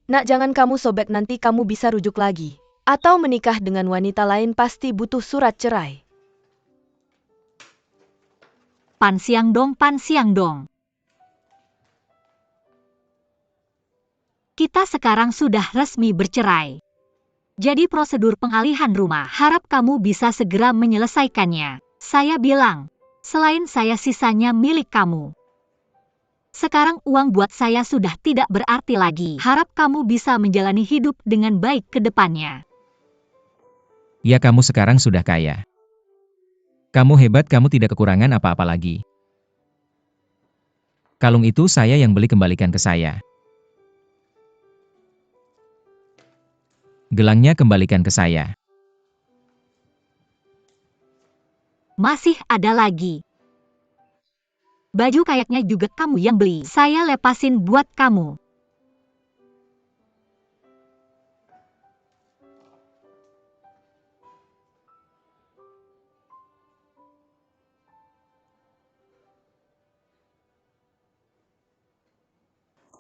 Nak, jangan kamu sobek, nanti kamu bisa rujuk lagi. Atau menikah dengan wanita lain, pasti butuh surat cerai. Pan Siang Dong. Kita sekarang sudah resmi bercerai. Jadi prosedur pengalihan rumah, harap kamu bisa segera menyelesaikannya. Saya bilang, selain saya sisanya milik kamu. Sekarang uang buat saya sudah tidak berarti lagi. Harap kamu bisa menjalani hidup dengan baik ke depannya. Ya, kamu sekarang sudah kaya. Kamu hebat, kamu tidak kekurangan apa-apa lagi. Kalung itu saya yang beli, kembalikan ke saya. Gelangnya kembalikan ke saya. Masih ada lagi. Baju kayaknya juga kamu yang beli. Saya lepasin buat kamu.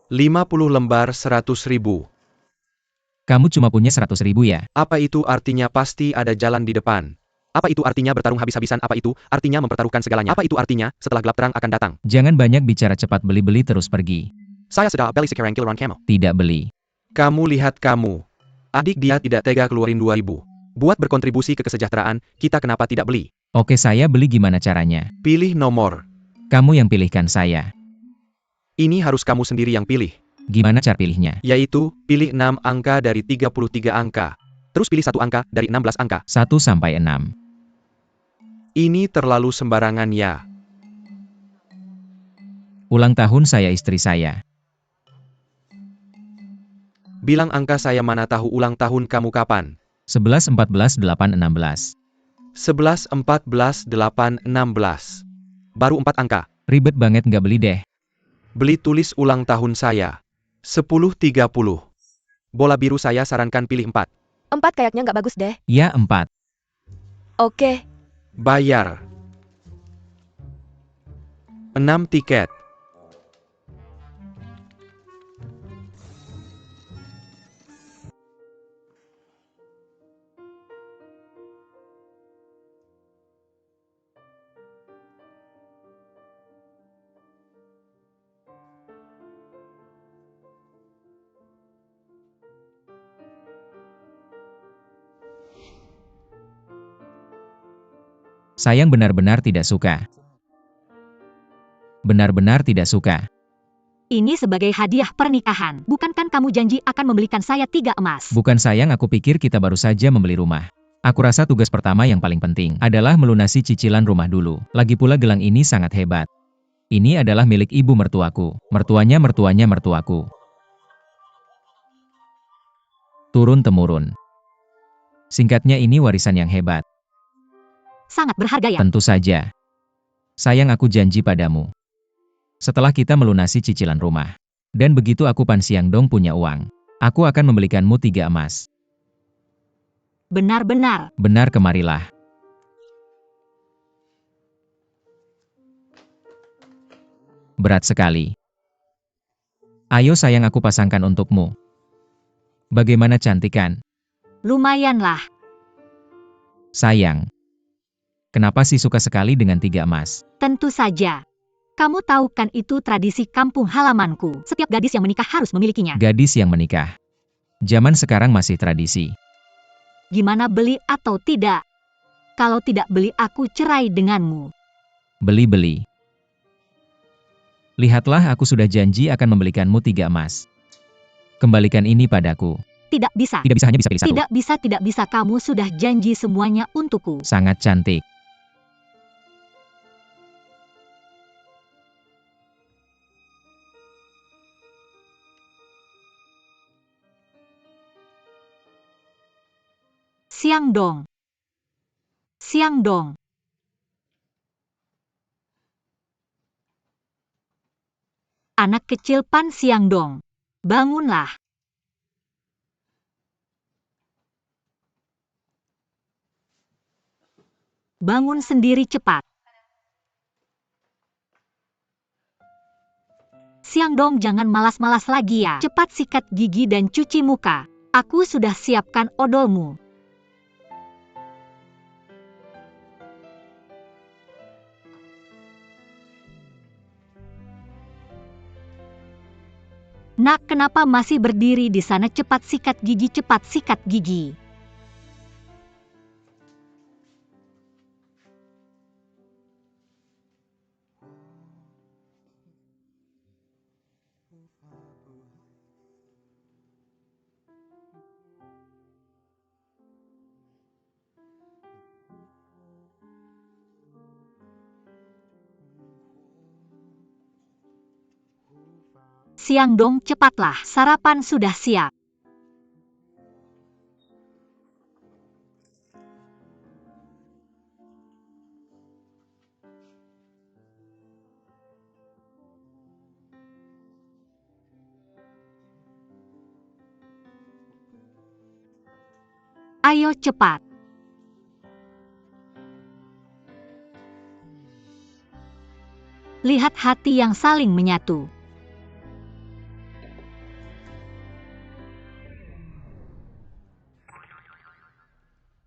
$50 lembar 100.000. Kamu cuma punya 100.000 ya? Apa itu artinya pasti ada jalan di depan? Apa itu artinya bertarung habis-habisan? Apa itu artinya mempertaruhkan segalanya? Apa itu artinya setelah gelap terang akan datang? Jangan banyak bicara, cepat beli-beli terus pergi. Saya sedang beli sekarang kiloran camel. Tidak beli. Kamu lihat kamu. Adik dia tidak tega keluarin 2.000. Buat berkontribusi ke kesejahteraan, kita kenapa tidak beli? Oke, saya beli, gimana caranya? Pilih nomor. Kamu yang pilihkan saya. Ini harus kamu sendiri yang pilih. Gimana cara pilihnya? Yaitu, pilih 6 angka dari 33 angka. Terus pilih 1 angka dari 16 angka. 1 sampai 6. Ini terlalu sembarangan ya. Ulang tahun saya, istri saya. Bilang angka, saya mana tahu ulang tahun kamu kapan. 11, 14, 8, 16. 11, 14, 8, 16. Baru 4 angka. Ribet banget, nggak beli deh. Beli, tulis ulang tahun saya. 10, 30. Bola biru, saya sarankan pilih 4. 4 kayaknya nggak bagus deh. Ya, 4. Oke. Bayar. 6 tiket. Sayang, benar-benar tidak suka. Benar-benar tidak suka. Ini sebagai hadiah pernikahan. Bukankah kamu janji akan membelikan saya 3 emas? Bukan sayang, aku pikir kita baru saja membeli rumah. Aku rasa tugas pertama yang paling penting adalah melunasi cicilan rumah dulu. Lagi pula gelang ini sangat hebat. Ini adalah milik ibu mertuaku. Mertuanya mertuaku. Turun-temurun. Singkatnya, ini warisan yang hebat. Sangat berharga ya? Tentu saja. Sayang, aku janji padamu. Setelah kita melunasi cicilan rumah, dan begitu aku Pan Siang Dong punya uang, aku akan membelikanmu 3 emas. Benar-benar. Benar, kemarilah. Berat sekali. Ayo sayang, aku pasangkan untukmu. Bagaimana, cantik kan? Lumayanlah. Sayang. Kenapa sih suka sekali dengan 3 emas? Tentu saja. Kamu tahu kan itu tradisi kampung halamanku. Setiap gadis yang menikah harus memilikinya. Gadis yang menikah. Zaman sekarang masih tradisi. Gimana, beli atau tidak? Kalau tidak beli, aku cerai denganmu. Beli. Lihatlah, aku sudah janji akan membelikanmu 3 emas. Kembalikan ini padaku. Tidak bisa. Tidak bisa, hanya bisa pilih 1. Tidak bisa. Kamu sudah janji semuanya untukku. Sangat cantik. Siang Dong. Anak kecil Pan Siang Dong. Bangunlah. Bangun sendiri cepat. Siang Dong, jangan malas-malas lagi ya. Cepat sikat gigi dan cuci muka. Aku sudah siapkan odolmu. Nak, kenapa masih berdiri di sana? Cepat sikat gigi, cepat sikat gigi. Siang Dong, cepatlah, sarapan sudah siap. Ayo cepat. Lihat hati yang saling menyatu.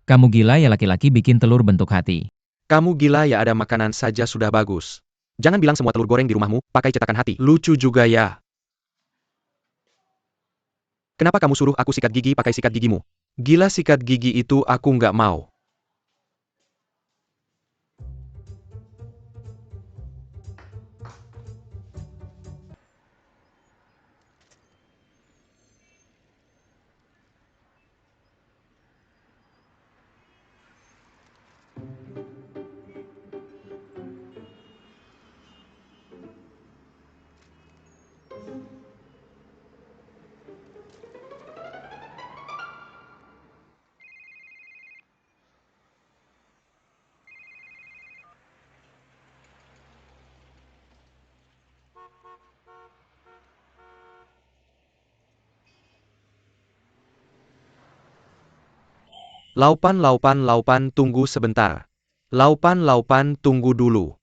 Kamu gila ya laki-laki bikin telur bentuk hati. Kamu gila ya, ada makanan saja sudah bagus. Jangan bilang semua telur goreng di rumahmu pakai cetakan hati. Lucu juga ya. Kenapa kamu suruh aku sikat gigi pakai sikat gigimu? Gila, sikat gigi itu aku nggak mau. Laupan, tunggu sebentar. Laupan, tunggu dulu.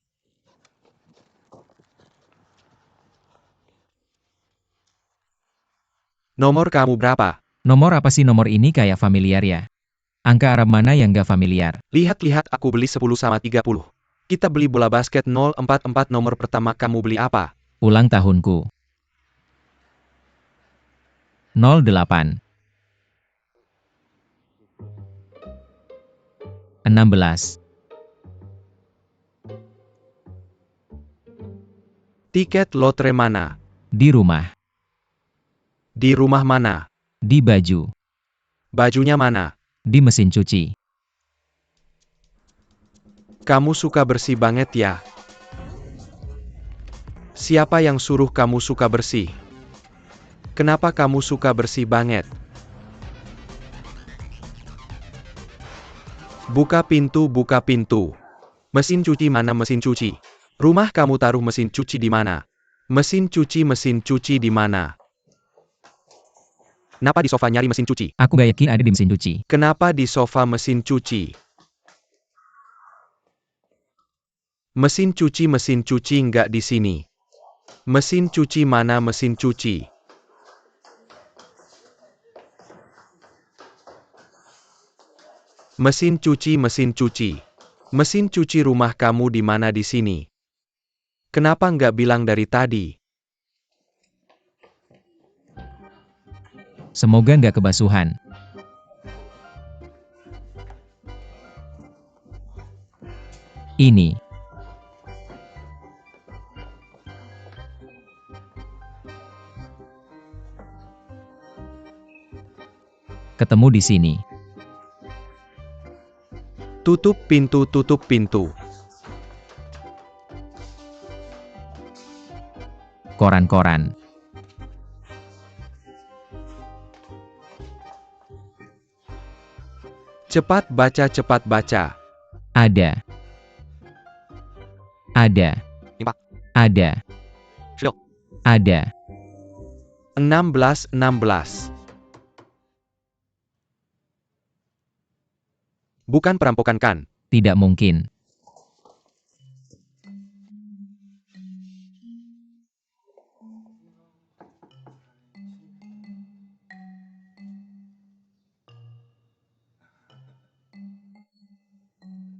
Nomor kamu berapa? Nomor apa sih? Nomor ini kayak familiar ya. Angka Arab mana yang gak familiar? Lihat, aku beli 10 sama 30. Kita beli bola basket 044, nomor pertama kamu beli apa? Ulang tahunku. 08 16 Tiket lotre mana? Di rumah. Di rumah mana? Di baju. Bajunya mana? Di mesin cuci. Kamu suka bersih banget ya? Siapa yang suruh kamu suka bersih? Kenapa kamu suka bersih banget? Buka pintu, buka pintu. Mesin cuci mana mesin cuci? Rumah kamu taruh mesin cuci di mana? Mesin cuci di mana? Kenapa di sofa nyari mesin cuci? Aku gak yakin ada di mesin cuci. Kenapa di sofa mesin cuci? Mesin cuci nggak di sini. Mesin cuci mana mesin cuci? Mesin cuci. Mesin cuci rumah kamu di mana di sini? Kenapa nggak bilang dari tadi? Semoga nggak kebasuhan. Ini. Ketemu di sini. Tutup pintu, tutup pintu. Koran-koran. Cepat baca, cepat baca. Ada. Ada. Impak. Ada. Syok. Ada. 16. Bukan perampokan kan? Tidak mungkin.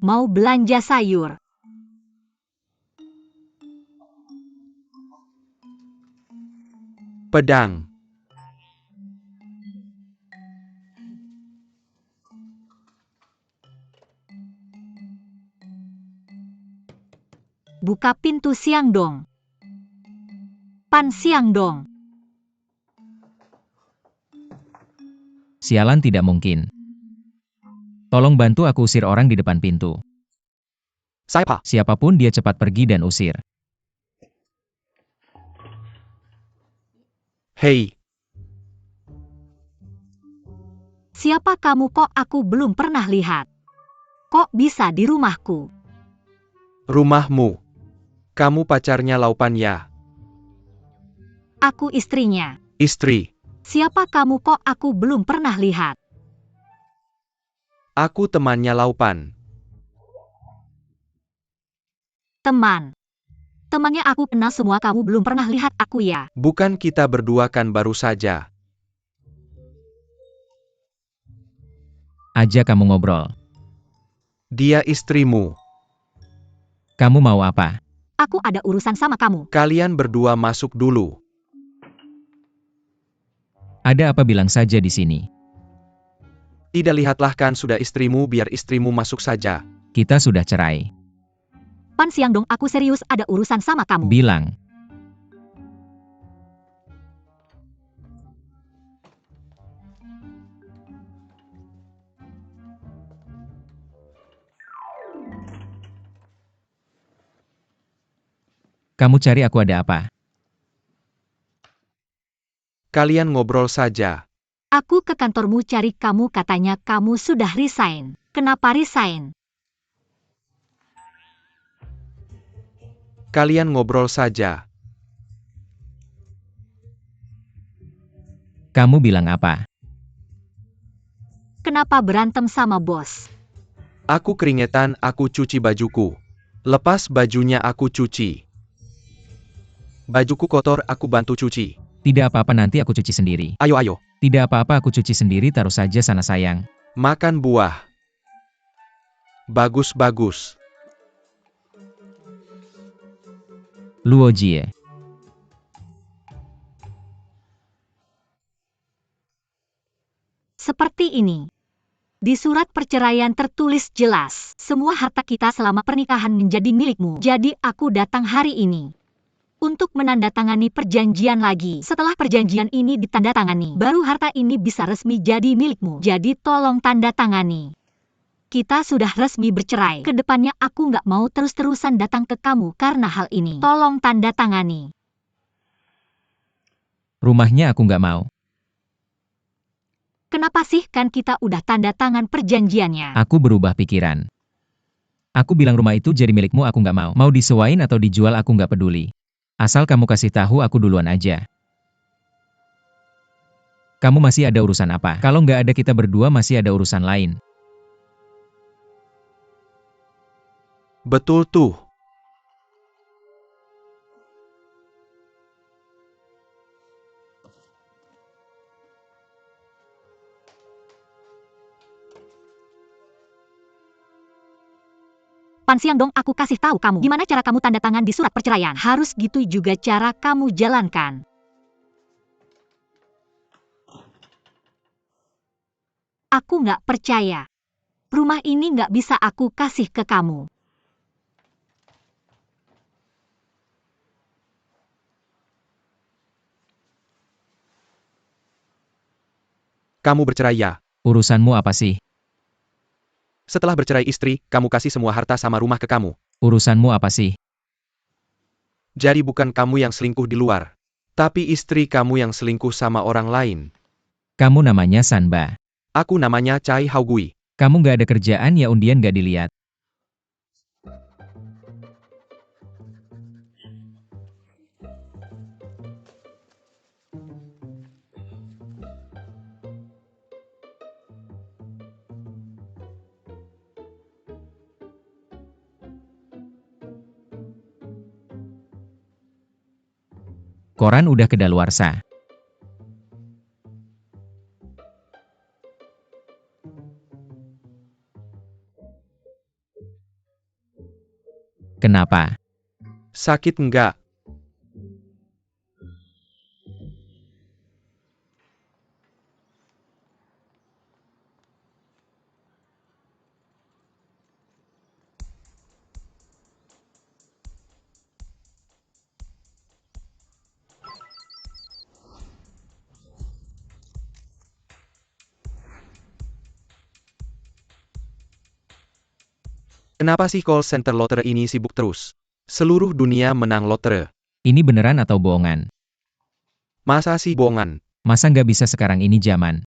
mau belanja sayur. Pedang. Buka pintu siang dong. Pan siang dong. Sialan, tidak mungkin. Tolong bantu aku usir orang di depan pintu. Siapa? Siapapun dia, cepat pergi dan usir. Hei, Siapa kamu kok aku belum pernah lihat? Kok bisa di rumahku? rumahmu. Kamu pacarnya Laupan ya? Aku istrinya. Istri. Siapa kamu kok aku belum pernah lihat? Aku temannya Laupan. Teman. Temannya aku kenal semua, kamu belum pernah lihat aku ya? Bukan kita berdua kan baru saja. Aja kamu ngobrol. Dia istrimu. Kamu mau apa? Aku ada urusan sama kamu. Kalian berdua masuk dulu. Ada apa, bilang saja di sini. Tidak lihatlah kan sudah istrimu, biar istrimu masuk saja. Kita sudah cerai. Pan siang dong, aku serius ada urusan sama kamu. Bilang. Kamu cari aku ada apa? Kalian ngobrol saja. Aku ke kantormu cari kamu, katanya kamu sudah resign. Kenapa resign? Kalian ngobrol saja. Kamu bilang apa? Kenapa berantem sama bos? Aku keringetan, aku cuci bajuku. Lepas bajunya aku cuci. Bajuku kotor, aku bantu cuci. Tidak apa-apa, nanti aku cuci sendiri. Ayo ayo. Tidak apa-apa, aku cuci sendiri, taruh saja sana sayang. Makan buah. Bagus-bagus. Luojie. Seperti ini. Di surat perceraian tertulis jelas, semua harta kita selama pernikahan menjadi milikmu. Jadi aku datang hari ini untuk menandatangani perjanjian lagi. Setelah perjanjian ini ditandatangani, baru harta ini bisa resmi jadi milikmu. Jadi tolong tanda tangani. Kita sudah resmi bercerai. Kedepannya aku nggak mau terus-terusan datang ke kamu karena hal ini. Tolong tanda tangani. Rumahnya aku nggak mau. Kenapa sih, kan kita udah tanda tangan perjanjiannya? Aku berubah pikiran. Aku bilang rumah itu jadi milikmu, aku nggak mau. Mau disewain atau dijual aku nggak peduli. Asal kamu kasih tahu aku duluan aja. Kamu masih ada urusan apa? Kalau nggak ada kita berdua masih ada urusan lain. Betul tuh. Pan siang dong, aku kasih tahu kamu. Gimana cara kamu tanda tangan di surat perceraian? Harus gitu juga cara kamu jalankan. Aku nggak percaya. Rumah ini nggak bisa aku kasih ke kamu. Kamu bercerai ya? Urusanmu apa sih? Setelah bercerai istri, kamu kasih semua harta sama rumah ke kamu. Urusanmu apa sih? Jadi bukan kamu yang selingkuh di luar. Tapi istri kamu yang selingkuh sama orang lain. Kamu namanya Sanba. Aku namanya Chai Haogui. Kamu nggak ada kerjaan ya, undian nggak dilihat. Koran udah kedaluarsa. Kenapa? Sakit enggak? Kenapa sih call center lotre ini sibuk terus? Seluruh dunia menang lotre. Ini beneran atau bohongan? Masa sih bohongan? Masa nggak bisa sekarang ini zaman?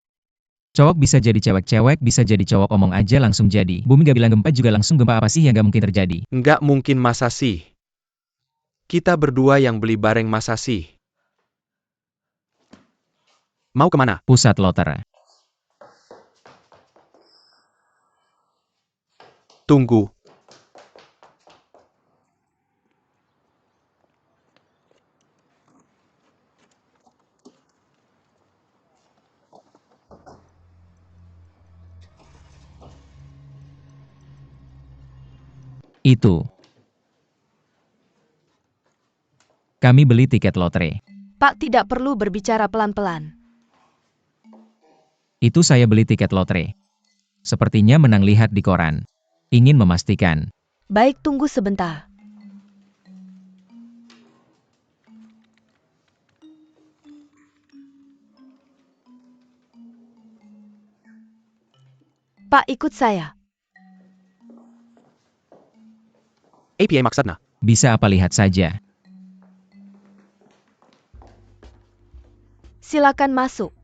Cowok bisa jadi cewek bisa jadi cowok, omong aja langsung jadi. Bumi nggak bilang gempa juga langsung gempa, apa sih yang nggak mungkin terjadi? Nggak mungkin masa sih? Kita berdua yang beli bareng masa sih? Mau kemana? Pusat lotre. Tunggu. Itu. Kami beli tiket lotre. Pak tidak perlu berbicara pelan-pelan. Itu saya beli tiket lotre. Sepertinya menang, lihat di koran. Ingin memastikan. Baik, tunggu sebentar. Pak, ikut saya. API maksudnya? Bisa apa, lihat saja. Silakan masuk.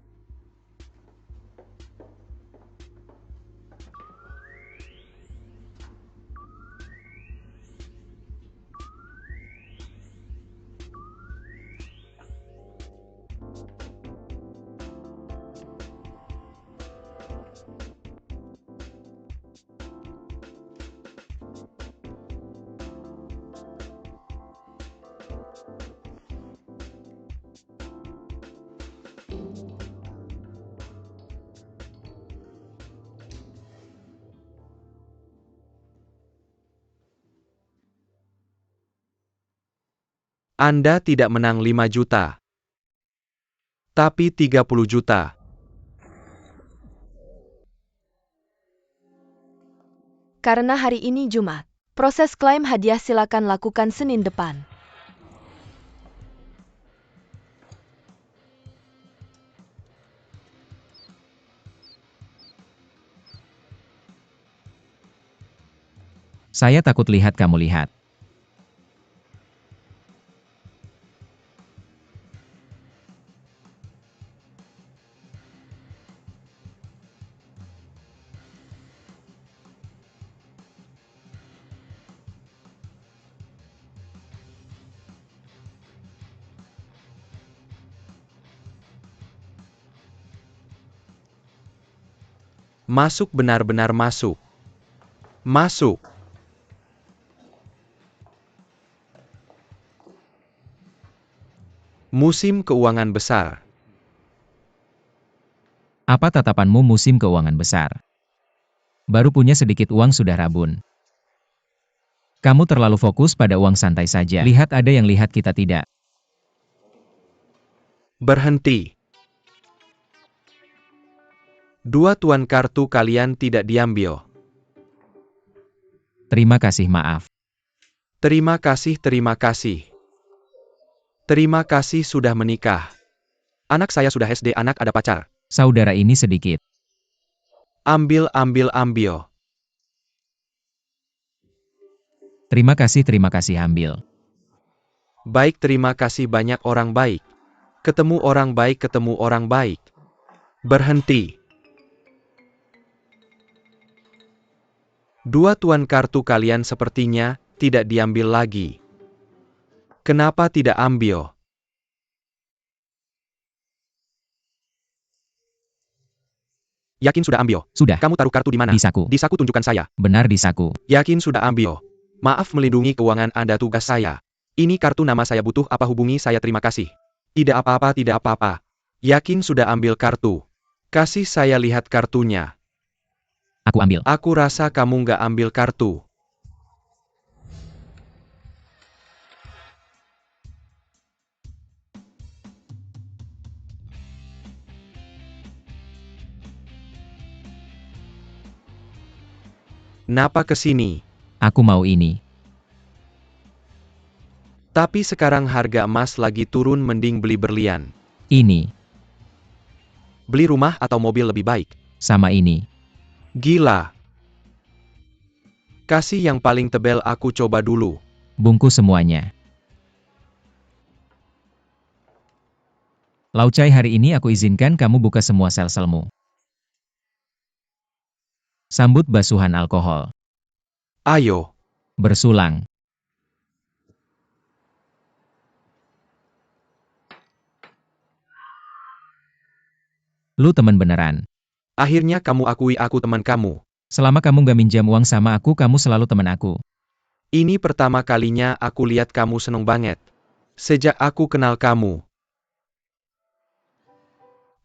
Anda tidak menang 5 juta. Tapi 30 juta. Karena hari ini Jumat, proses klaim hadiah silakan lakukan Senin depan. Saya takut lihat kamu lihat. Masuk, benar-benar masuk. Masuk. Musim keuangan besar. Apa tatapanmu musim keuangan besar? Baru punya sedikit uang sudah rabun. Kamu terlalu fokus pada uang, santai saja. Lihat, ada yang lihat kita tidak. Berhenti. Dua tuan kartu kalian tidak diambil. Terima kasih, maaf. Terima kasih, terima kasih. Terima kasih sudah menikah. Anak saya sudah SD, anak ada pacar. Saudara ini sedikit. Ambil, ambil, ambil. Terima kasih, ambil. Baik, terima kasih banyak, orang baik. Ketemu orang baik, ketemu orang baik. Berhenti. Dua tuan kartu kalian sepertinya tidak diambil lagi. Kenapa tidak ambil? Yakin sudah ambil? Sudah. Kamu taruh kartu di mana? Di saku. Di saku, tunjukkan saya. Benar, di saku. Yakin sudah ambil? Maaf, melindungi keuangan Anda tugas saya. Ini kartu nama saya, butuh apa hubungi saya, terima kasih. Tidak apa-apa, tidak apa-apa. Yakin sudah ambil kartu? Kasih saya lihat kartunya. Aku ambil. Aku rasa kamu nggak ambil kartu. Napa ke sini? Aku mau ini. Tapi sekarang harga emas lagi turun, mending beli berlian. Ini. Beli rumah atau mobil lebih baik? Sama ini. Gila. Kasih yang paling tebal, aku coba dulu. Bungkus semuanya. Laucai, hari ini aku izinkan kamu buka semua sel-selmu. Sambut basuhan alkohol. Ayo. Bersulang. Lu temen beneran. Akhirnya kamu akui aku teman kamu. Selama kamu gak minjam uang sama aku, kamu selalu teman aku. Ini pertama kalinya aku lihat kamu seneng banget. Sejak aku kenal kamu.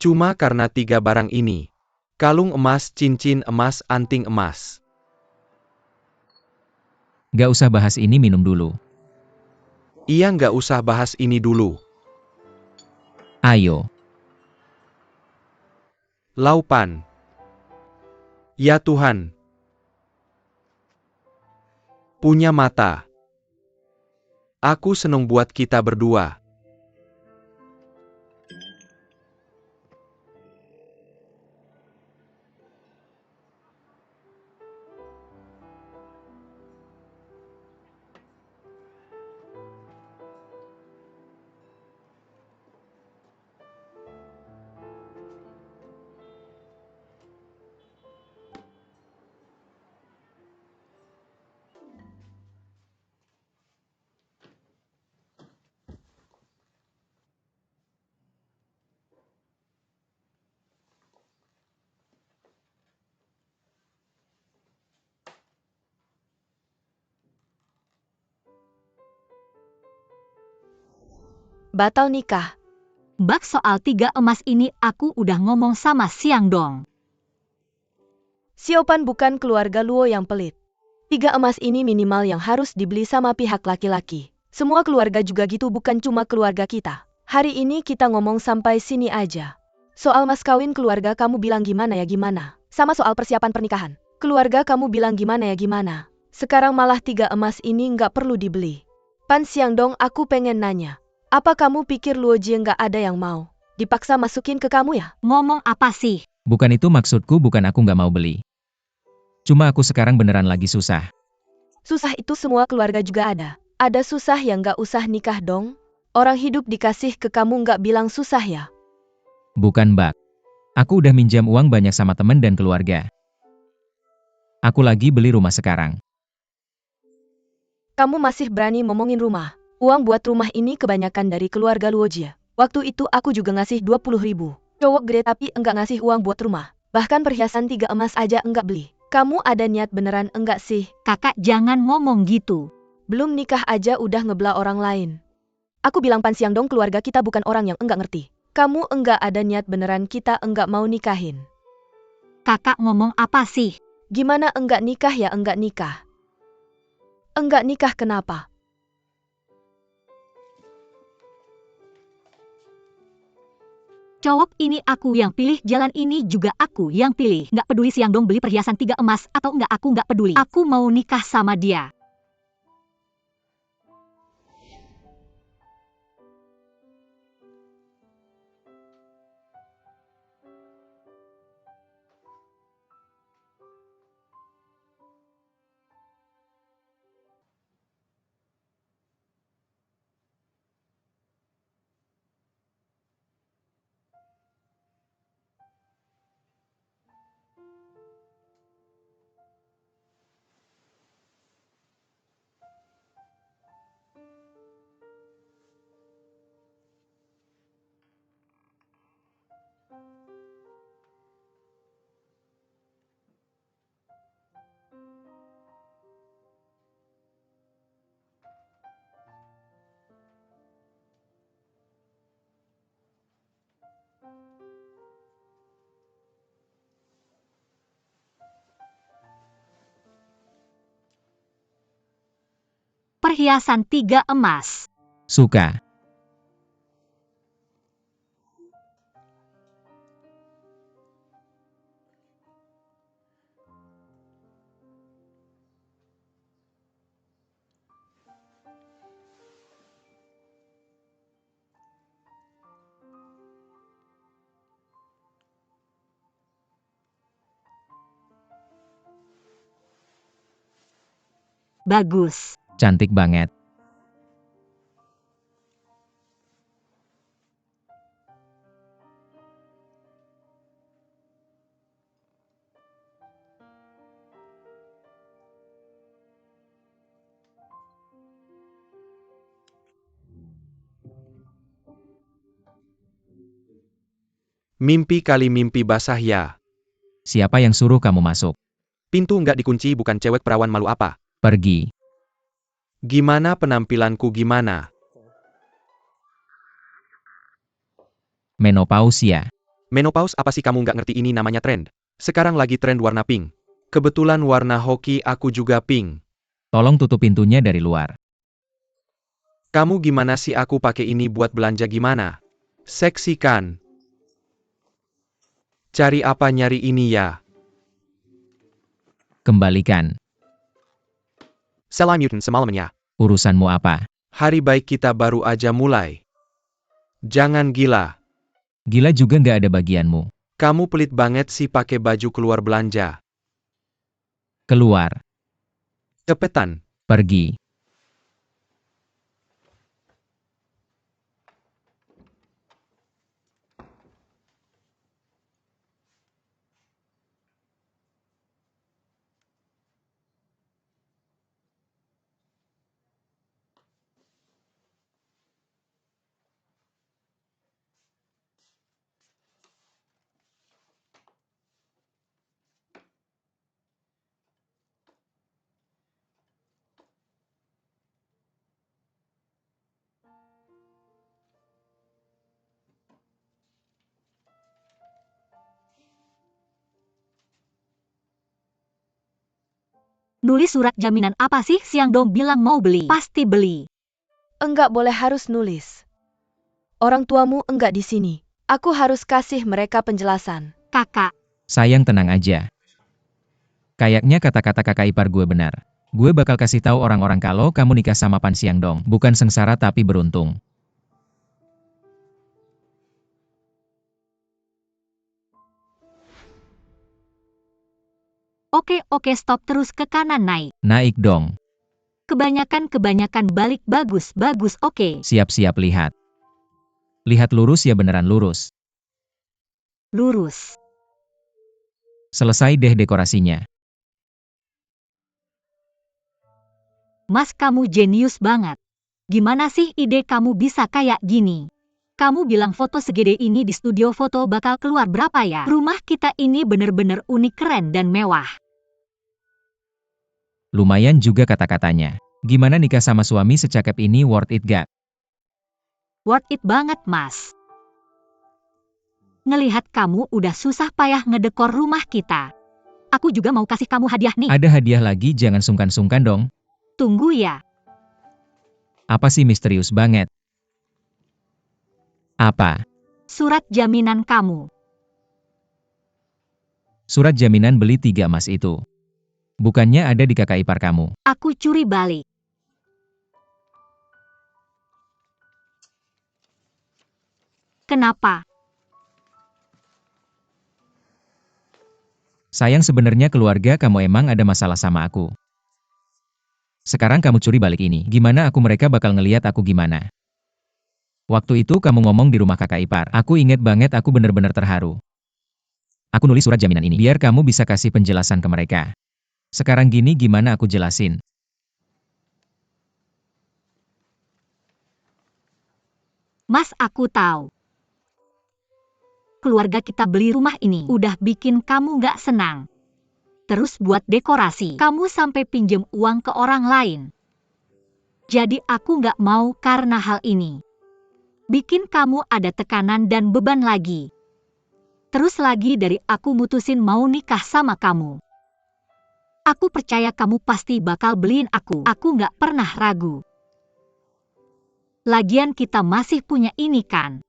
Cuma karena 3 barang ini. Kalung emas, cincin emas, anting emas. Gak usah bahas ini, minum dulu. Iya, nggak usah bahas ini dulu. Ayo. Laupan. Ya Tuhan. Punya mata. Aku seneng buat kita berdua. Batal nikah. Bak, soal 3 emas ini aku udah ngomong sama Siang Dong. Siopan bukan keluarga Luo yang pelit. 3 emas ini minimal yang harus dibeli sama pihak laki-laki. Semua keluarga juga gitu, bukan cuma keluarga kita. Hari ini kita ngomong sampai sini aja. Soal mas kawin keluarga kamu bilang gimana ya gimana. Sama soal persiapan pernikahan. Keluarga kamu bilang gimana ya gimana. Sekarang malah 3 emas ini nggak perlu dibeli. Pan Siang Dong, aku pengen nanya. Apa kamu pikir Luo Jie nggak ada yang mau? Dipaksa masukin ke kamu ya? Ngomong apa sih? Bukan itu maksudku, bukan aku gak mau beli. Cuma aku sekarang beneran lagi susah. Susah itu semua keluarga juga ada. Ada susah yang nggak usah nikah dong? Orang hidup dikasih ke kamu nggak bilang susah ya? Bukan, Bak. Aku udah minjam uang banyak sama temen dan keluarga. Aku lagi beli rumah sekarang. Kamu masih berani ngomongin rumah? Uang buat rumah ini kebanyakan dari keluarga Luo Jie. Waktu itu aku juga ngasih 20.000. Cowok gede tapi enggak ngasih uang buat rumah. Bahkan perhiasan 3 emas aja enggak beli. Kamu ada niat beneran enggak sih? Kakak jangan ngomong gitu. Belum nikah aja udah ngebelah orang lain. Aku bilang Pan Siang Dong, keluarga kita bukan orang yang enggak ngerti. Kamu enggak ada niat beneran, kita enggak mau nikahin. Kakak ngomong apa sih? Gimana enggak nikah ya enggak nikah? Enggak nikah kenapa? Cowok ini aku yang pilih, jalan ini juga aku yang pilih. Nggak peduli Siang Dong beli perhiasan 3 emas atau enggak, aku nggak peduli. Aku mau nikah sama dia. Perhiasan 3 emas. Suka. Bagus. Cantik banget. Mimpi kali mimpi basah ya. Siapa yang suruh kamu masuk? Pintu nggak dikunci, bukan cewek perawan malu apa. Pergi. Gimana penampilanku gimana? Menopause ya. Menopause apa sih, kamu nggak ngerti ini namanya trend? Sekarang lagi trend warna pink. Kebetulan warna hoki aku juga pink. Tolong tutup pintunya dari luar. Kamu gimana sih, aku pakai ini buat belanja gimana? Seksi kan? Cari apa nyari ini ya? Kembalikan. Salah mutant semalamnya. Urusanmu apa? Hari baik kita baru aja mulai. Jangan gila. Gila juga nggak ada bagianmu. Kamu pelit banget sih pakai baju keluar belanja. Keluar. Cepetan. Pergi. Nulis surat jaminan apa sih? Siang Dong bilang mau beli. Pasti beli. Enggak boleh harus nulis. Orang tuamu enggak di sini. Aku harus kasih mereka penjelasan. Kakak. Sayang, tenang aja. Kayaknya kata-kata kakak ipar gue benar. Gue bakal kasih tahu orang-orang kalau kamu nikah sama Pan Siang Dong. Bukan sengsara tapi beruntung. Oke, stop, terus ke kanan naik. Naik dong. Kebanyakan balik, bagus, oke. Siap-siap lihat. Lihat lurus ya, beneran lurus. Lurus. Selesai deh dekorasinya. Mas, kamu jenius banget. Gimana sih ide kamu bisa kayak gini? Kamu bilang foto segede ini di studio foto bakal keluar berapa ya? Rumah kita ini bener-bener unik, keren, dan mewah. Lumayan juga kata-katanya. Gimana nikah sama suami secakep ini, worth it gak? Worth it banget, Mas. Ngelihat kamu udah susah payah ngedekor rumah kita. Aku juga mau kasih kamu hadiah nih. Ada hadiah lagi, jangan sungkan-sungkan dong. Tunggu ya. Apa sih misterius banget? Apa? Surat jaminan kamu. Surat jaminan beli 3 emas itu. Bukannya ada di kakak ipar kamu. Aku curi balik. Kenapa? Sayang, sebenarnya keluarga kamu emang ada masalah sama aku. Sekarang kamu curi balik ini. Gimana mereka bakal ngeliat aku gimana? Waktu itu kamu ngomong di rumah kakak ipar. Aku inget banget, aku bener-bener terharu. Aku nulis surat jaminan ini biar kamu bisa kasih penjelasan ke mereka. Sekarang gini, gimana aku jelasin? Mas, aku tahu. Keluarga kita beli rumah ini udah bikin kamu gak senang. Terus buat dekorasi, kamu sampai pinjem uang ke orang lain. Jadi aku gak mau karena hal ini. Bikin kamu ada tekanan dan beban lagi. Terus lagi dari aku mutusin mau nikah sama kamu. Aku percaya kamu pasti bakal beliin aku. Aku gak pernah ragu. Lagian kita masih punya ini kan.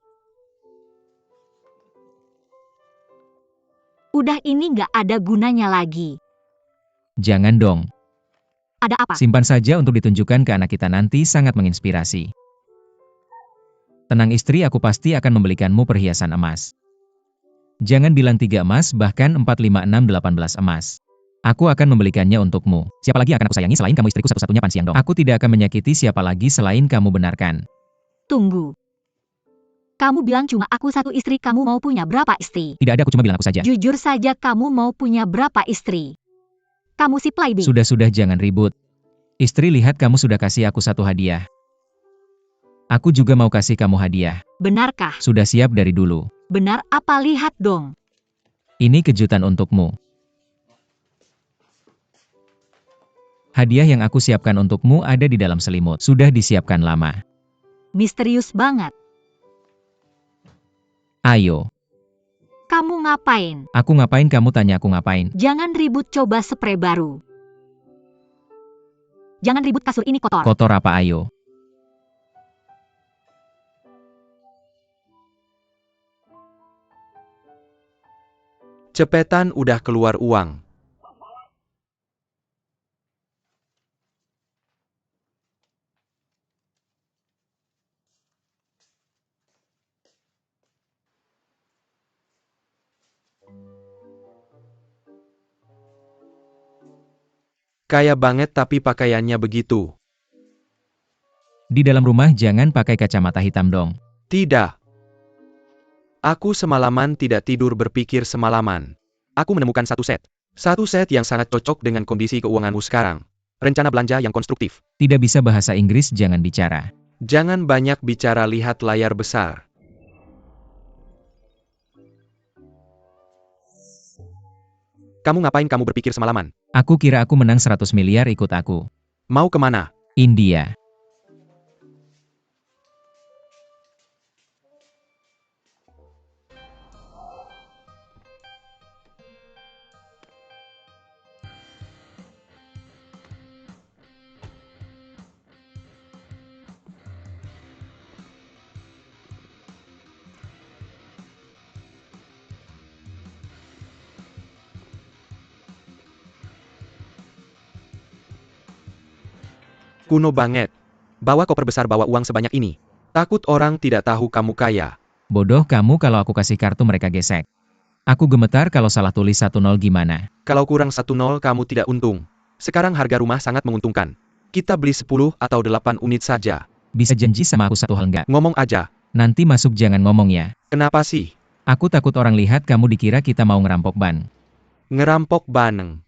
Udah, ini gak ada gunanya lagi. Jangan dong. Ada apa? Simpan saja untuk ditunjukkan ke anak kita nanti, sangat menginspirasi. Tenang istri, aku pasti akan membelikanmu perhiasan emas. Jangan bilang 3 emas, bahkan 4, 5, 6, 18 emas. Aku akan membelikannya untukmu. Siapa lagi yang akan aku sayangi selain kamu, istriku satu-satunya, Pan Xiangdong. Aku tidak akan menyakiti siapa lagi selain kamu, benarkan. Tunggu. Kamu bilang cuma aku satu istri, kamu mau punya berapa istri? Tidak ada, aku cuma bilang aku saja. Jujur saja, kamu mau punya berapa istri? Kamu si playboy. Sudah, jangan ribut. Istri, lihat kamu sudah kasih aku satu hadiah. Aku juga mau kasih kamu hadiah. Benarkah? Sudah siap dari dulu. Benar apa? Lihat dong. Ini kejutan untukmu. Hadiah yang aku siapkan untukmu ada di dalam selimut. Sudah disiapkan lama. Misterius banget. Ayo. Kamu ngapain? Aku ngapain, kamu tanya aku ngapain? Jangan ribut, coba spray baru. Jangan ribut, kasur ini kotor. Kotor apa, ayo? Cepetan, udah keluar uang. Kaya banget tapi pakaiannya begitu. Di dalam rumah jangan pakai kacamata hitam dong. Tidak. Aku semalaman tidak tidur berpikir semalaman. Aku menemukan satu set. Satu set yang sangat cocok dengan kondisi keuanganmu sekarang. Rencana belanja yang konstruktif. Tidak bisa bahasa Inggris, jangan bicara. Jangan banyak bicara, lihat layar besar. Kamu ngapain, kamu berpikir semalaman? Aku kira aku menang 100 miliar, ikut aku. Mau kemana? India. Kuno banget. Bawa koper besar, bawa uang sebanyak ini. Takut orang tidak tahu kamu kaya. Bodoh kamu, kalau aku kasih kartu mereka gesek. Aku gemetar kalau salah tulis 10 gimana? Kalau kurang 10 kamu tidak untung. Sekarang harga rumah sangat menguntungkan. Kita beli 10 atau 8 unit saja. Bisa janji sama aku satu hal enggak? Ngomong aja. Nanti masuk jangan ngomong ya. Kenapa sih? Aku takut orang lihat kamu dikira kita mau ngerampok ban. Ngerampok baneng.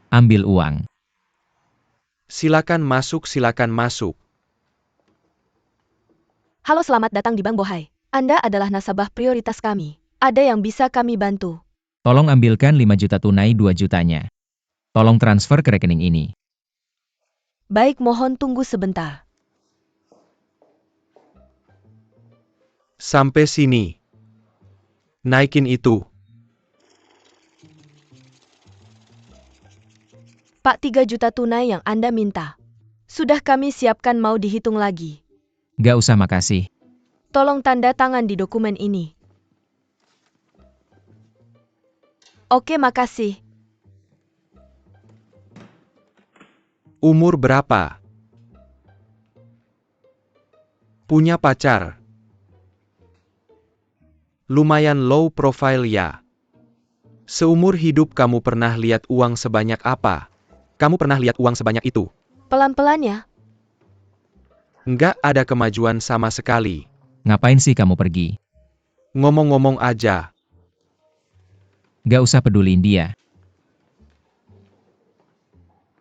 Ambil uang. Silakan masuk, silakan masuk. Halo, selamat datang di Bank Bohai. Anda adalah nasabah prioritas kami. Ada yang bisa kami bantu? Tolong ambilkan 5 juta tunai 2 jutanya. Tolong transfer ke rekening ini. Baik, mohon tunggu sebentar. Sampai sini. Naikin itu. Pak, 3 juta tunai yang Anda minta. Sudah kami siapkan, mau dihitung lagi. Gak usah, makasih. Tolong tanda tangan di dokumen ini. Oke, makasih. Umur berapa? Punya pacar? Lumayan low profile ya. Seumur hidup kamu pernah lihat uang sebanyak apa? Kamu pernah lihat uang sebanyak itu? Pelan-pelan ya. Nggak ada kemajuan sama sekali. Ngapain sih kamu pergi? Ngomong-ngomong aja. Gak usah peduliin dia.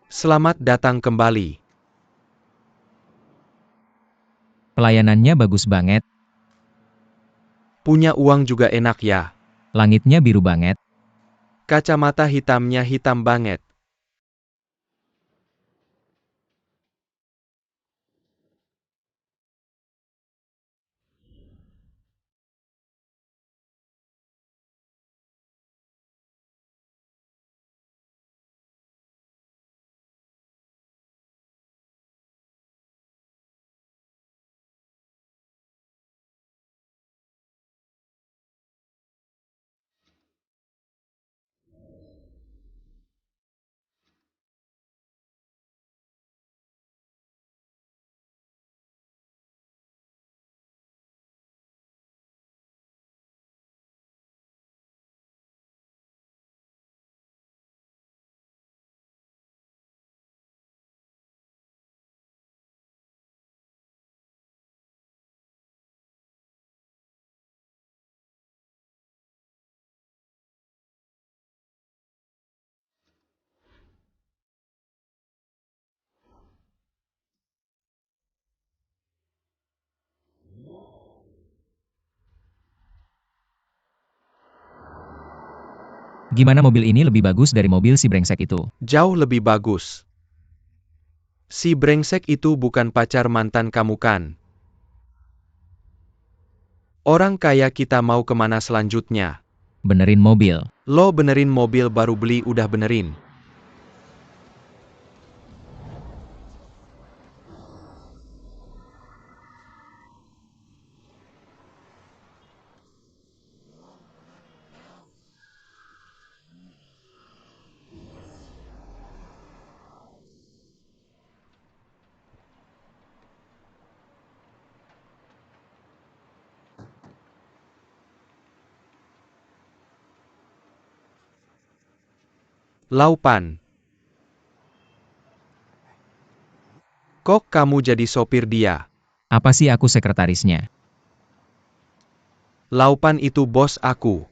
Selamat datang kembali. Pelayanannya bagus banget. Punya uang juga enak ya. Langitnya biru banget. Kacamata hitamnya hitam banget. Gimana mobil ini lebih bagus dari mobil si brengsek itu? Jauh lebih bagus. Si brengsek itu bukan pacar mantan kamu kan? Orang kaya kita mau kemana selanjutnya? Benerin mobil. Lo benerin mobil baru beli udah benerin. Laupan. Kok kamu jadi sopir dia? Apa sih aku sekretarisnya? Laupan itu bos aku.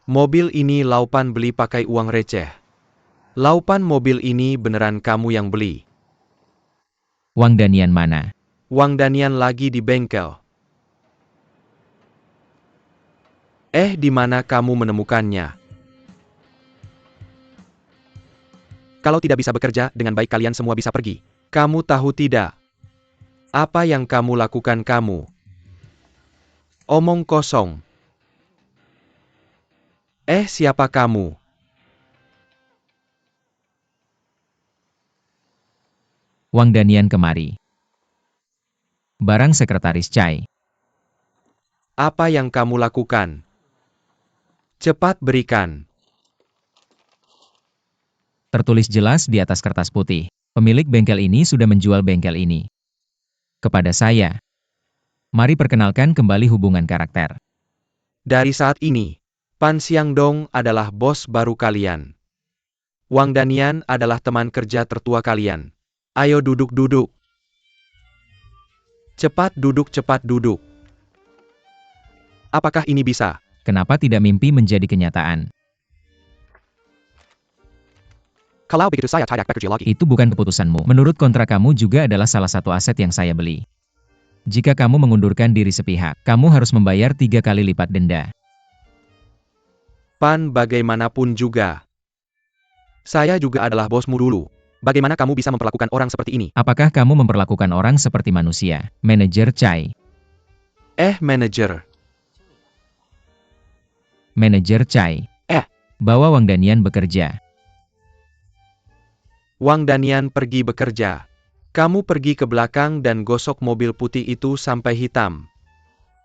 Mobil ini Laupan beli pakai uang receh. Laupan mobil ini beneran kamu yang beli. Wang Danian mana? Wang Danian lagi di bengkel. Di mana kamu menemukannya? Kalau tidak bisa bekerja dengan baik kalian semua bisa pergi. Kamu tahu tidak? Apa yang kamu lakukan kamu? Omong kosong. Siapa kamu? Wang Danian kemari. Barang sekretaris Chai. Apa yang kamu lakukan? Cepat berikan. Tertulis jelas di atas kertas putih. Pemilik bengkel ini sudah menjual bengkel ini kepada saya. Mari perkenalkan kembali hubungan karakter. Dari saat ini, Pan Xiangdong adalah bos baru kalian. Wang Danian adalah teman kerja tertua kalian. Ayo duduk-duduk. Cepat duduk. Apakah ini bisa? Kenapa tidak mimpi menjadi kenyataan? Kalau begitu saya tidak bekerja lagi. Itu bukan keputusanmu. Menurut kontrak kamu juga adalah salah satu aset yang saya beli. Jika kamu mengundurkan diri sepihak, kamu harus membayar 3 kali lipat denda. Pan, bagaimanapun juga. Saya juga adalah bosmu dulu. Bagaimana kamu bisa memperlakukan orang seperti ini? Apakah kamu memperlakukan orang seperti manusia? Manajer Chai. Manajer. Manajer Chai. Bawa Wang Danian bekerja. Wang Danian pergi bekerja. Kamu pergi ke belakang dan gosok mobil putih itu sampai hitam.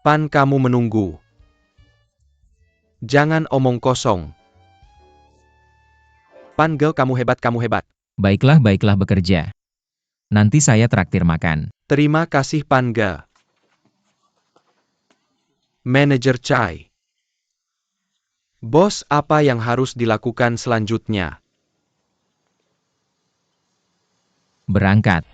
Pan, kamu menunggu. Jangan omong kosong. Pan Ge, kamu hebat. Baiklah bekerja. Nanti saya traktir makan. Terima kasih Pan Ge. Manajer Chai. Bos, apa yang harus dilakukan selanjutnya? Berangkat.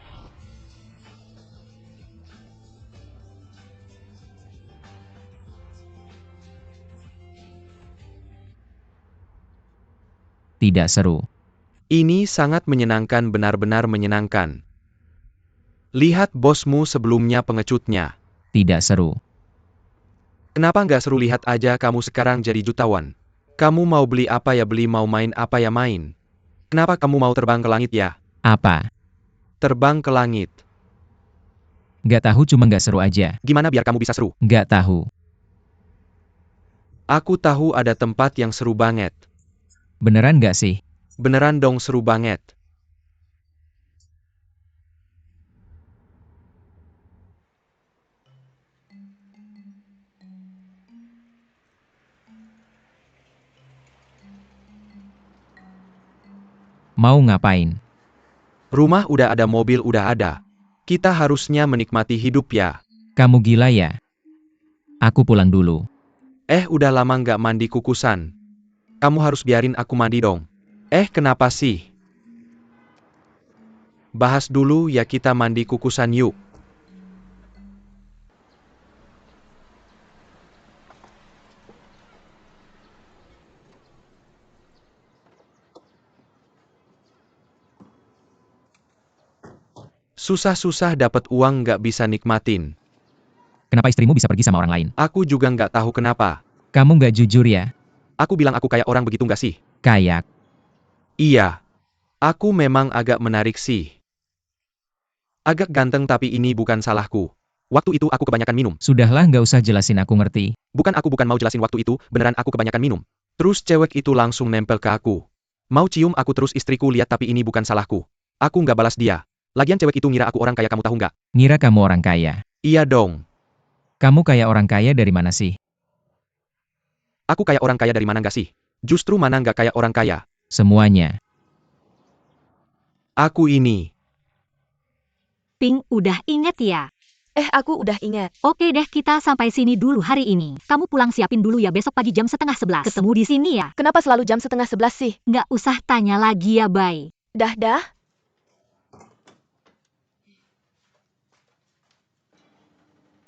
Tidak seru. Ini sangat menyenangkan, benar-benar menyenangkan. Lihat bosmu sebelumnya pengecutnya. Tidak seru. Kenapa nggak seru? Lihat aja kamu sekarang jadi jutawan. Kamu mau beli apa ya beli, mau main apa ya main. Kenapa kamu mau terbang ke langit ya? Apa? Terbang ke langit. Gak tahu, cuma gak seru aja. Gimana biar kamu bisa seru? Gak tahu. Aku tahu ada tempat yang seru banget. Beneran gak sih? Beneran dong, seru banget. Mau ngapain? Rumah udah ada, mobil udah ada. Kita harusnya menikmati hidup ya. Kamu gila ya? Aku pulang dulu. Udah lama nggak mandi kukusan. Kamu harus biarin aku mandi dong. Kenapa sih? Bahas dulu ya, kita mandi kukusan yuk. Susah-susah dapat uang nggak bisa nikmatin. Kenapa istrimu bisa pergi sama orang lain? Aku juga nggak tahu kenapa. Kamu nggak jujur ya? Aku bilang aku kayak orang begitu nggak sih? Kayak. Iya. Aku memang agak menarik sih. Agak ganteng tapi ini bukan salahku. Waktu itu aku kebanyakan minum. Sudahlah nggak usah jelasin aku ngerti. Aku bukan mau jelasin waktu itu, beneran aku kebanyakan minum. Terus cewek itu langsung nempel ke aku. Mau cium aku terus istriku lihat tapi ini bukan salahku. Aku nggak balas dia. Lagian cewek itu ngira aku orang kaya kamu tahu nggak? Ngira kamu orang kaya. Iya dong. Kamu kayak orang kaya dari mana sih? Aku kayak orang kaya dari mana nggak sih? Justru mana nggak kayak orang kaya? Semuanya. Aku ini. Pink, udah inget ya? Aku udah ingat. Oke deh, kita sampai sini dulu hari ini. Kamu pulang siapin dulu ya, besok pagi jam 10:30. Ketemu di sini ya. Kenapa selalu jam 10:30 sih? Nggak usah tanya lagi ya, Bay. Dah.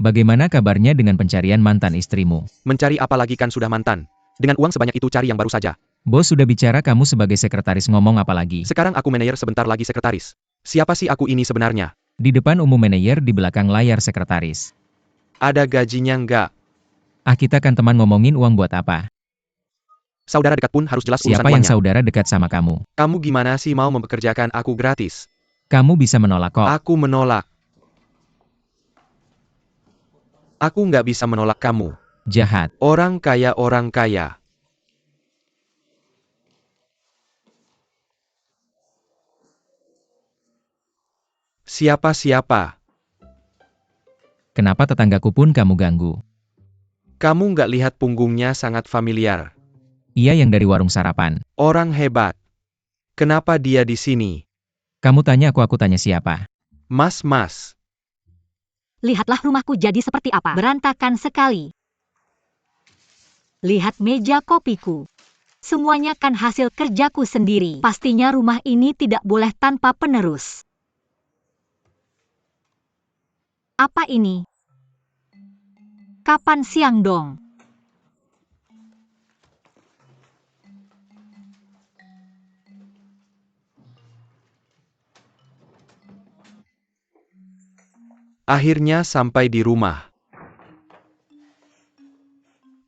Bagaimana kabarnya dengan pencarian mantan istrimu? Mencari apa lagi kan sudah mantan. Dengan uang sebanyak itu cari yang baru saja. Bos sudah bicara kamu sebagai sekretaris ngomong apa lagi? Sekarang aku manajer sebentar lagi sekretaris. Siapa sih aku ini sebenarnya? Di depan umum manajer, di belakang layar sekretaris. Ada gajinya nggak? Kita kan teman ngomongin uang buat apa? Saudara dekat pun harus jelas urusan Siapa yang uangnya. saudara dekat sama kamu? Kamu gimana sih mau mempekerjakan aku gratis? Kamu bisa menolak kok. Aku menolak. Aku nggak bisa menolak kamu. Jahat. Orang kaya. Siapa? Kenapa tetanggaku pun kamu ganggu? Kamu nggak lihat punggungnya sangat familiar. Iya yang dari warung sarapan. Orang hebat. Kenapa dia di sini? Kamu tanya aku tanya siapa? Mas. Lihatlah rumahku jadi seperti apa. Berantakan sekali. Lihat meja kopiku. Semuanya kan hasil kerjaku sendiri. Pastinya rumah ini tidak boleh tanpa penerus. Apa ini? Kapan siang dong? Akhirnya sampai di rumah.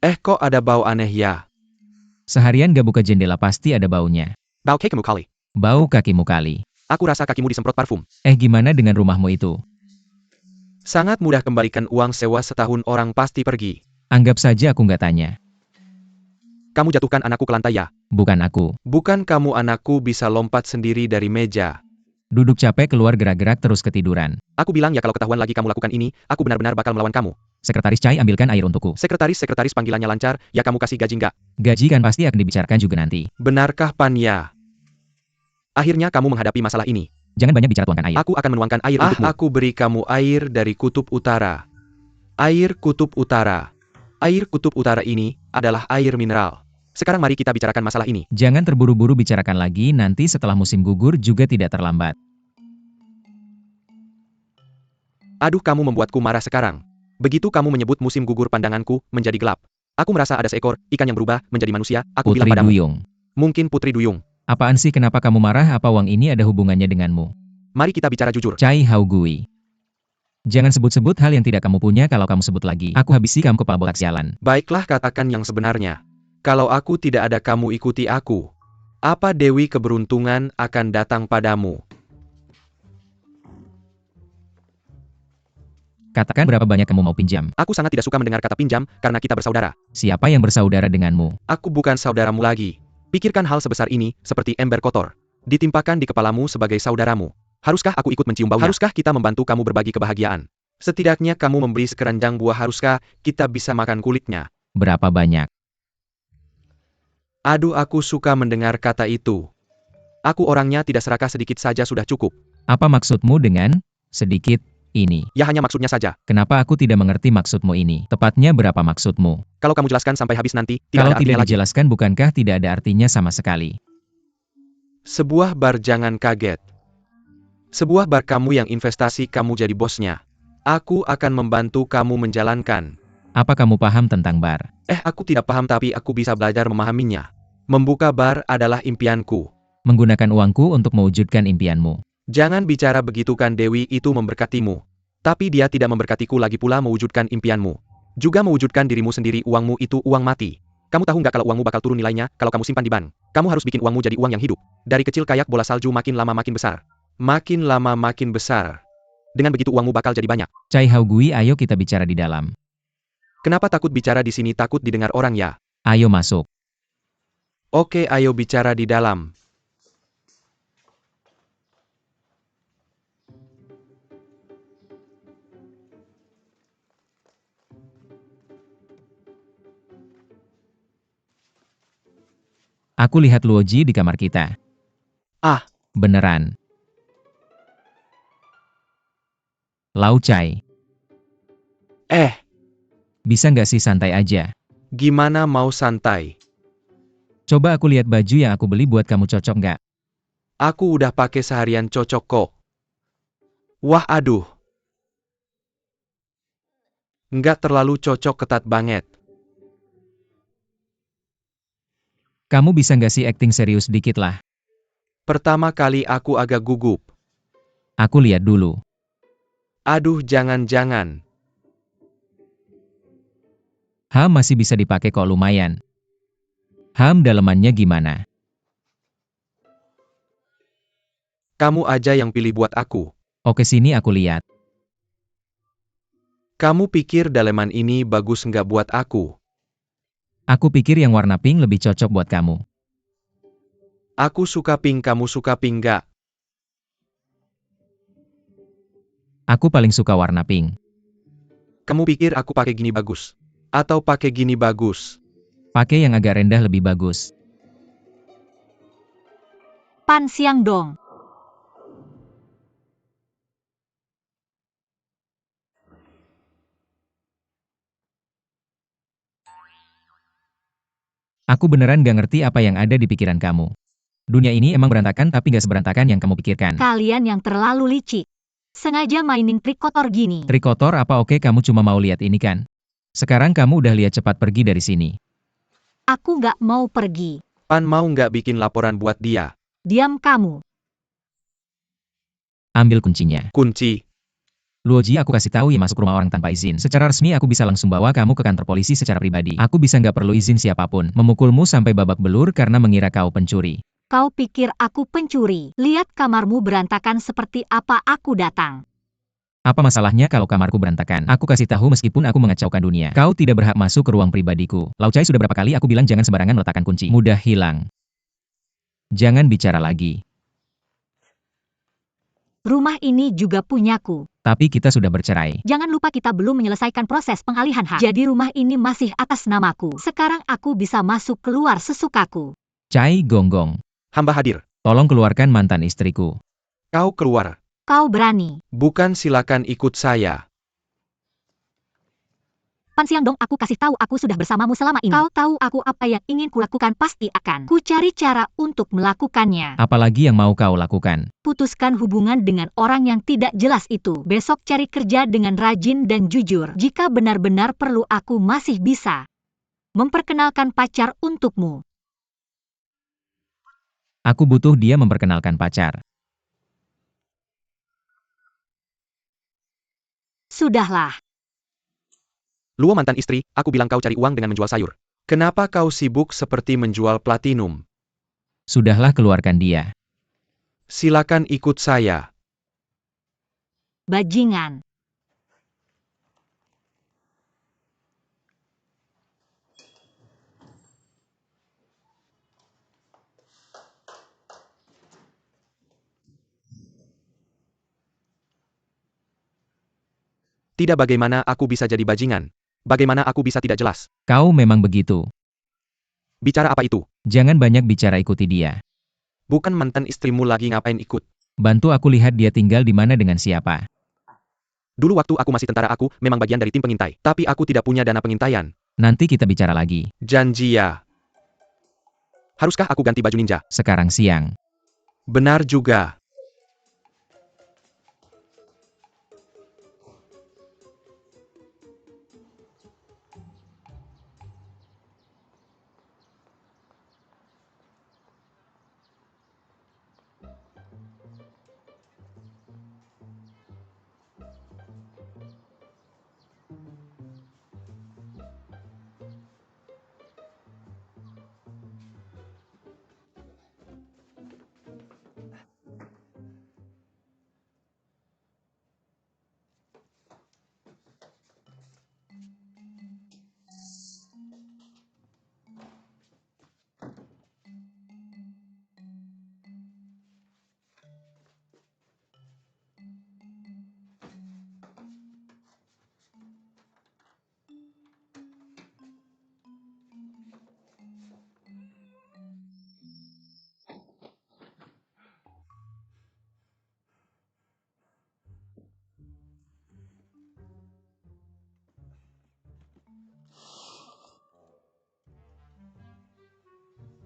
Kok ada bau aneh ya? Seharian gak buka jendela pasti ada baunya. Bau kakimu kali. Bau kakimu kali. Aku rasa kakimu disemprot parfum. Gimana dengan rumahmu itu? Sangat mudah kembalikan uang sewa setahun orang pasti pergi. Anggap saja aku nggak tanya. Kamu jatuhkan anakku ke lantai ya? Bukan aku. Bukan kamu anakku bisa lompat sendiri dari meja. Duduk capek keluar gerak-gerak terus ketiduran. Aku bilang ya kalau ketahuan lagi kamu lakukan ini, aku benar-benar bakal melawan kamu. Sekretaris Chai ambilkan air untukku. Sekretaris panggilannya lancar, ya kamu kasih gaji nggak? Gaji kan pasti akan dibicarakan juga nanti. Benarkah Panya? Akhirnya kamu menghadapi masalah ini. Jangan banyak bicara tuangkan air. Aku akan menuangkan air untukmu. Aku beri kamu air dari kutub utara. Air kutub utara. Air kutub utara ini adalah air mineral. Sekarang mari kita bicarakan masalah ini. Jangan terburu-buru bicarakan lagi, nanti setelah musim gugur juga tidak terlambat. Aduh, kamu membuatku marah sekarang. Begitu kamu menyebut musim gugur pandanganku menjadi gelap. Aku merasa ada seekor ikan yang berubah menjadi manusia. Aku bilang Putri padamu. Duyung. Mungkin Putri Duyung. Apaan sih kenapa kamu marah? Apa uang ini ada hubungannya denganmu? Mari kita bicara jujur. Chai Hao Gui. Jangan sebut-sebut hal yang tidak kamu punya, kalau kamu sebut lagi, aku habisi kamu kepala botak sialan. Baiklah, katakan yang sebenarnya. Kalau aku tidak ada kamu ikuti aku. Apa Dewi Keberuntungan akan datang padamu? Katakan berapa banyak kamu mau pinjam. Aku sangat tidak suka mendengar kata pinjam, karena kita bersaudara. Siapa yang bersaudara denganmu? Aku bukan saudaramu lagi. Pikirkan hal sebesar ini, seperti ember kotor. Ditimpakan di kepalamu sebagai saudaramu. Haruskah aku ikut mencium baunya? Haruskah kita membantu kamu berbagi kebahagiaan? Setidaknya kamu memberi sekeranjang buah, haruskah kita bisa makan kulitnya? Berapa banyak? Aduh, aku suka mendengar kata itu. Aku orangnya tidak serakah, sedikit saja sudah cukup. Apa maksudmu dengan sedikit ini? Ya hanya maksudnya saja. Kenapa aku tidak mengerti maksudmu ini? Tepatnya berapa maksudmu? Kalau kamu jelaskan sampai habis nanti, Kalau ada tidak artinya lagi. dijelaskan bukankah tidak ada artinya sama sekali? Sebuah bar, jangan kaget. Sebuah bar kamu yang investasi kamu jadi bosnya. Aku akan membantu kamu menjalankan. Apa kamu paham tentang bar? Aku tidak paham tapi aku bisa belajar memahaminya. Membuka bar adalah impianku. Menggunakan uangku untuk mewujudkan impianmu. Jangan bicara begitu, kan Dewi itu memberkatimu. Tapi dia tidak memberkatiku, lagi pula mewujudkan impianmu. Juga mewujudkan dirimu sendiri, uangmu itu uang mati. Kamu tahu nggak kalau uangmu bakal turun nilainya kalau kamu simpan di bank? Kamu harus bikin uangmu jadi uang yang hidup. Dari kecil kayak bola salju makin lama makin besar. Makin lama makin besar. Dengan begitu uangmu bakal jadi banyak. Chai Hao Gui, ayo kita bicara di dalam. Kenapa takut bicara di sini, takut didengar orang ya? Ayo masuk. Oke, ayo bicara di dalam. Aku lihat Luoji di kamar kita. Ah, Beneran. Lau Chai, eh, bisa nggak sih santai aja? gimana mau santai? Coba aku lihat baju yang aku beli buat kamu, cocok nggak? Aku udah pakai seharian, cocok kok. Wah, aduh. Nggak terlalu cocok, ketat banget. Kamu bisa nggak sih acting serius dikit lah? Pertama kali aku agak gugup. Aku lihat dulu. Aduh, jangan-jangan. Masih bisa dipakai kok, lumayan. Dalemannya gimana? Kamu aja yang pilih buat aku. Oke, sini aku lihat. Kamu pikir daleman ini bagus nggak buat aku? Aku pikir yang warna pink lebih cocok buat kamu. Aku suka pink, kamu suka pink nggak? Aku paling suka warna pink. Kamu pikir aku pakai gini bagus? Atau pakai gini bagus? Pakai yang agak rendah lebih bagus. Pan Siang Dong. Aku beneran gak ngerti apa yang ada di pikiran kamu. Dunia ini emang berantakan, tapi gak seberantakan yang kamu pikirkan. Kalian yang terlalu licik. Sengaja mainin trik kotor gini. Trik kotor apa? Oke, kamu cuma mau lihat ini kan? Sekarang kamu udah lihat, cepat pergi dari sini. Aku nggak mau pergi. Pan mau nggak bikin laporan buat dia? Diam kamu. Ambil kuncinya. Kunci. Luoji, aku kasih tahu ya, masuk rumah orang tanpa izin. Secara resmi aku bisa langsung bawa kamu ke kantor polisi secara pribadi. Aku bisa nggak perlu izin siapapun. Memukulmu sampai babak belur karena mengira kau pencuri. Kau pikir aku pencuri? Lihat kamarmu berantakan seperti apa aku datang. Apa masalahnya kalau kamarku berantakan? Aku kasih tahu meskipun aku mengacaukan dunia. Kau tidak berhak masuk ke ruang pribadiku. Lau Chai, sudah berapa kali aku bilang jangan sembarangan meletakkan kunci. Mudah hilang. Jangan bicara lagi. Rumah ini juga punyaku. Tapi kita sudah bercerai. Jangan lupa kita belum menyelesaikan proses pengalihan hak. Jadi rumah ini masih atas namaku. Sekarang aku bisa masuk keluar sesukaku. Chai Gonggong, Hamba hadir. tolong keluarkan mantan istriku. Kau keluar. Kau berani. Bukan, silakan ikut saya. Pan Siang Dong, aku kasih tahu aku sudah bersamamu selama ini. Kau tahu aku apa yang ingin kulakukan, pasti akan ku cari cara untuk melakukannya. Apalagi yang mau kau lakukan? Putuskan hubungan dengan orang yang tidak jelas itu. Besok cari kerja dengan rajin dan jujur. Jika benar-benar perlu, aku masih bisa memperkenalkan pacar untukmu. Aku butuh dia memperkenalkan pacar. Sudahlah. Luo, mantan istri, aku bilang kau cari uang dengan menjual sayur. Kenapa kau sibuk seperti menjual platinum? Sudahlah, keluarkan dia. Silakan ikut saya. Bajingan. Tidak, bagaimana aku bisa jadi bajingan? Bagaimana aku bisa tidak jelas? Kau memang begitu. Bicara apa itu? Jangan banyak bicara, ikuti dia. Bukan mantan istrimu lagi, ngapain ikut? Bantu aku lihat dia tinggal di mana dengan siapa. Dulu waktu aku masih tentara, aku memang bagian dari tim pengintai. Tapi aku tidak punya dana pengintaian. Nanti kita bicara lagi. Janji ya. Haruskah aku ganti baju ninja? Sekarang siang. Benar juga.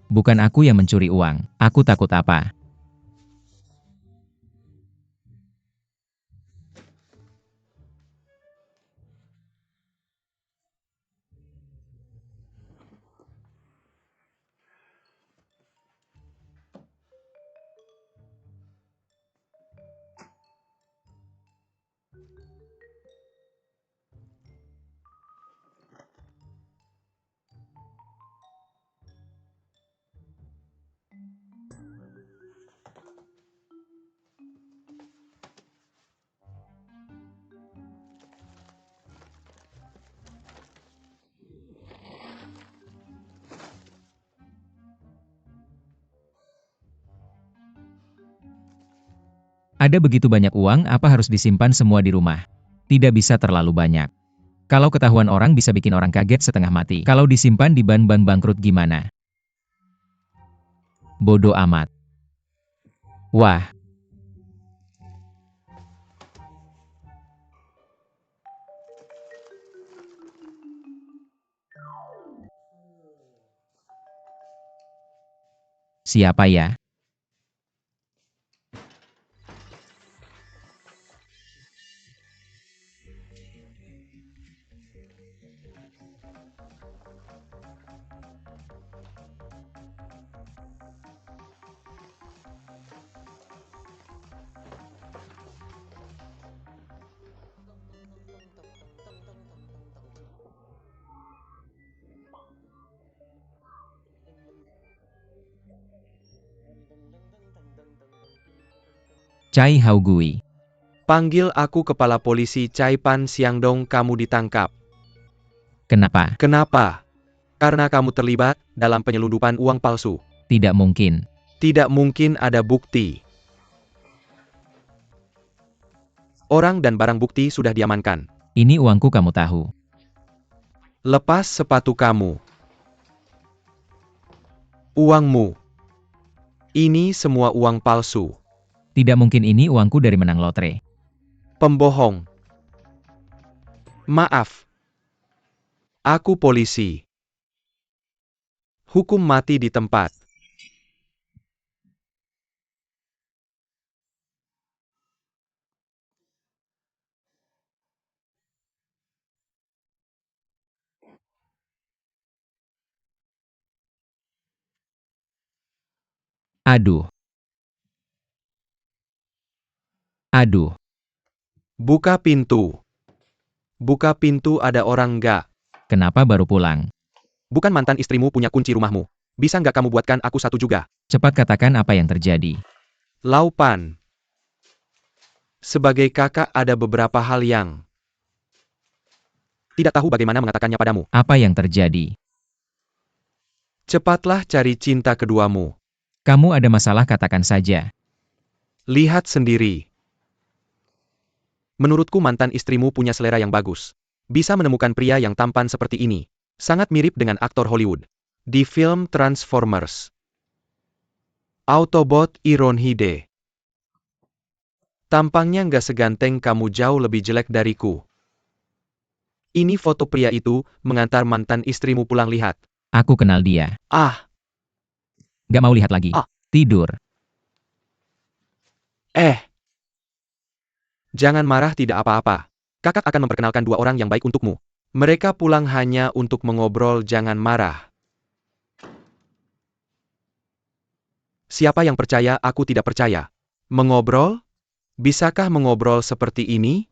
Bukan aku yang mencuri uang. Aku takut apa? Ada begitu banyak uang, apa harus disimpan semua di rumah? Tidak bisa terlalu banyak. Kalau ketahuan orang bisa bikin orang kaget setengah mati. Kalau disimpan di bank-bank bangkrut gimana? Bodoh amat. Wah, siapa ya? Chai Haogui. Panggil aku kepala polisi Chai Pan Siangdong, kamu ditangkap. Kenapa? Kenapa? Karena kamu terlibat dalam penyelundupan uang palsu. Tidak mungkin. Tidak mungkin ada bukti. Orang dan barang bukti sudah diamankan. Ini uangku, kamu tahu. Lepas sepatu kamu. Uangmu. Ini semua uang palsu. Tidak mungkin ini uangku dari menang lotre. Pembohong. Maaf. Aku polisi. Hukum mati di tempat. Aduh. Aduh. Buka pintu. Buka pintu, ada orang nggak? Kenapa baru pulang? Bukan mantan istrimu punya kunci rumahmu. Bisa nggak kamu buatkan aku satu juga? Cepat katakan apa yang terjadi. Laupan. Sebagai kakak ada beberapa hal yang tidak tahu bagaimana mengatakannya padamu. Apa yang terjadi? Cepatlah cari cinta keduamu. Kamu ada masalah, katakan saja. Lihat sendiri. Menurutku mantan istrimu punya selera yang bagus. Bisa menemukan pria yang tampan seperti ini. Sangat mirip dengan aktor Hollywood. Di film Transformers. Autobot Iron Hide. Tampangnya nggak seganteng kamu, jauh lebih jelek dariku. Ini foto pria itu, mengantar mantan istrimu pulang, lihat. Aku kenal dia. Ah, Gak mau lihat lagi. Ah. Tidur. Jangan marah, tidak apa-apa. Kakak akan memperkenalkan dua orang yang baik untukmu. Mereka pulang hanya untuk mengobrol, jangan marah. Siapa yang percaya, aku tidak percaya. Mengobrol? Bisakah mengobrol seperti ini?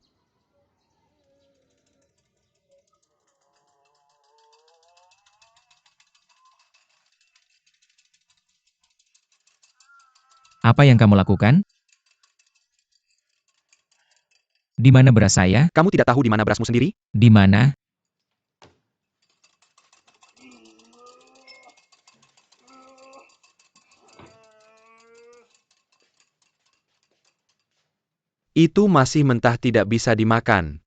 Apa yang kamu lakukan? Di mana beras saya? Kamu tidak tahu di mana berasmu sendiri? Di mana? Itu masih mentah, tidak bisa dimakan.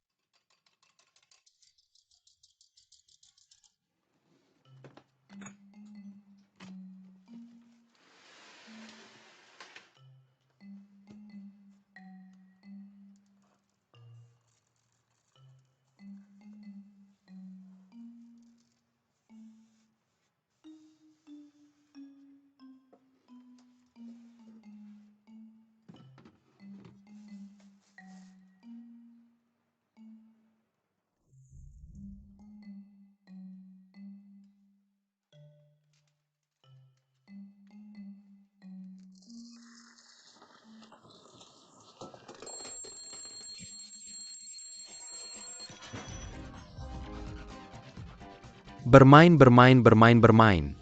Bermain, bermain, bermain, bermain.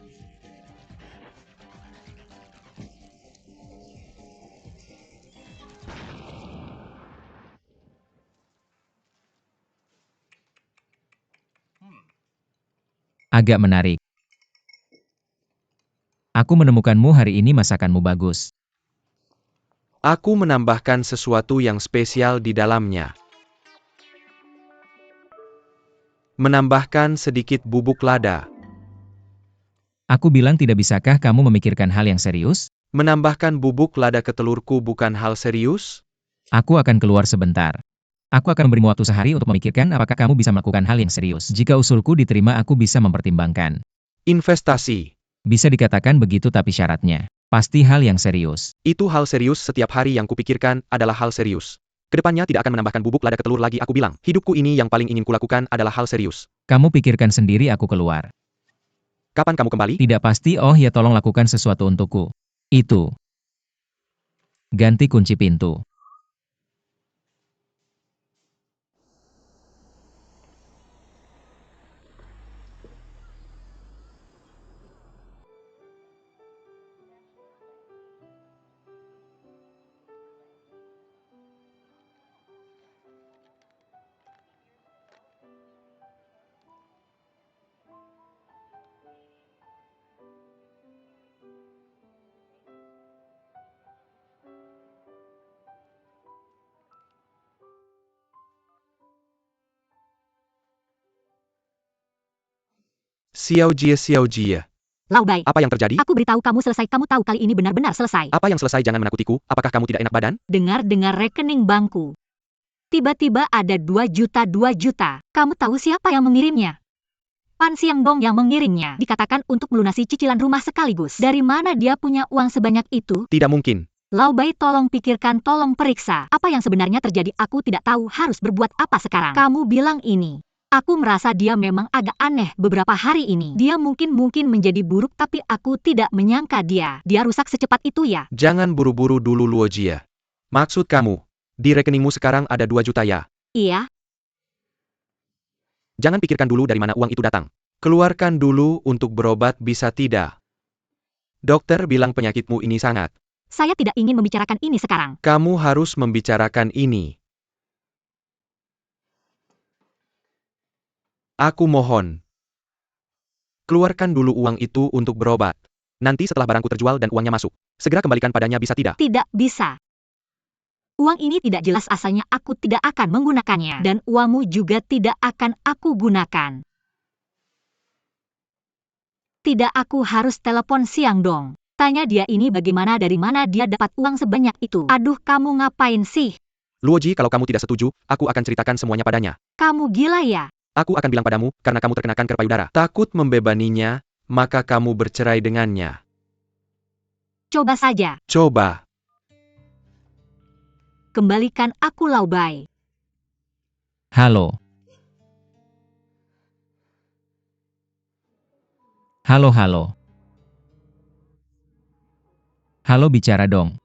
Agak menarik. Aku menemukanmu hari ini masakanmu bagus. Aku menambahkan sesuatu yang spesial di dalamnya. Menambahkan sedikit bubuk lada. Aku bilang tidak bisakah kamu memikirkan hal yang serius? Menambahkan bubuk lada ke telurku bukan hal serius? Aku akan keluar sebentar. Aku akan memberimu waktu sehari untuk memikirkan apakah kamu bisa melakukan hal yang serius. Jika usulku diterima aku bisa mempertimbangkan. Investasi. Bisa dikatakan begitu tapi syaratnya. Pasti hal yang serius. Itu hal serius, setiap hari yang kupikirkan adalah hal serius. Kedepannya tidak akan menambahkan bubuk lada ke telur lagi, aku bilang. Hidupku ini yang paling ingin kulakukan adalah hal serius. Kamu pikirkan sendiri aku keluar. Kapan kamu kembali? Tidak pasti, oh ya tolong lakukan sesuatu untukku. Itu. Ganti kunci pintu. Xiao Jie. Lao Bai, Apa yang terjadi? aku beritahu kamu selesai. Kamu tahu kali ini benar-benar selesai. Apa yang selesai, jangan menakutiku, apakah kamu tidak enak badan? Dengar-dengar rekening bankku. Tiba-tiba ada 2 juta. Kamu tahu siapa yang mengirimnya? Pan Xiangdong yang mengirimnya. Dikatakan untuk melunasi cicilan rumah sekaligus. Dari mana dia punya uang sebanyak itu? Tidak mungkin. Lao Bai, tolong pikirkan, tolong periksa. Apa yang sebenarnya terjadi? Aku tidak tahu harus berbuat apa sekarang. Kamu bilang ini. Aku merasa dia memang agak aneh beberapa hari ini. Dia mungkin menjadi buruk, tapi aku tidak menyangka dia rusak secepat itu ya. Jangan buru-buru dulu, Luo Jie. Maksud kamu, di rekeningmu sekarang ada 2 juta ya? Iya, Jangan pikirkan dulu dari mana uang itu datang. Keluarkan dulu untuk berobat, bisa tidak? Dokter bilang penyakitmu ini sangat. saya tidak ingin membicarakan ini sekarang. Kamu harus membicarakan ini. Aku mohon. Keluarkan dulu uang itu untuk berobat. Nanti setelah barangku terjual dan uangnya masuk, segera kembalikan padanya, bisa tidak? Tidak bisa. Uang ini tidak jelas asalnya, aku tidak akan menggunakannya. Dan uangmu juga tidak akan aku gunakan. Tidak, aku harus telepon Xiangdong. Tanya dia ini bagaimana, dari mana dia dapat uang sebanyak itu. Aduh, kamu ngapain sih? Luo Ji, kalau kamu tidak setuju, aku akan ceritakan semuanya padanya. Kamu gila ya? Aku akan bilang padamu, karena kamu terkena kanker payudara. Takut membebaninya, maka kamu bercerai dengannya. Coba saja. Coba. Kembalikan aku, Lao Bai. Halo. Halo. Halo, bicara dong.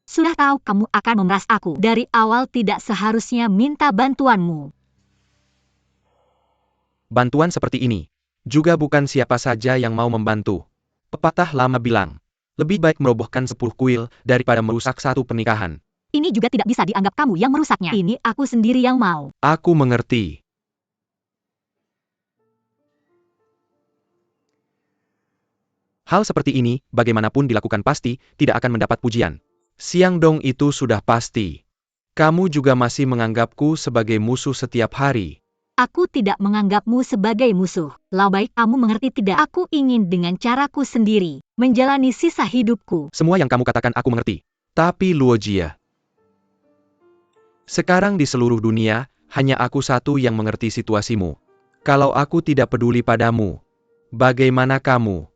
Sudah tahu kamu akan memeras aku. Dari awal tidak seharusnya minta bantuanmu. Bantuan seperti ini juga bukan siapa saja yang mau membantu. Pepatah lama bilang, lebih baik merobohkan 10 kuil daripada merusak satu pernikahan. Ini juga tidak bisa dianggap kamu yang merusaknya. Ini aku sendiri yang mau. Aku mengerti. Hal seperti ini, bagaimanapun dilakukan pasti, tidak akan mendapat pujian. Xiangdong itu sudah pasti. Kamu juga masih menganggapku sebagai musuh setiap hari. Aku tidak menganggapmu sebagai musuh. Labai, kamu mengerti tidak? Aku ingin dengan caraku sendiri menjalani sisa hidupku. Semua yang kamu katakan aku mengerti. Tapi Luojia, sekarang di seluruh dunia, hanya aku satu yang mengerti situasimu. Kalau aku tidak peduli padamu, bagaimana kamu?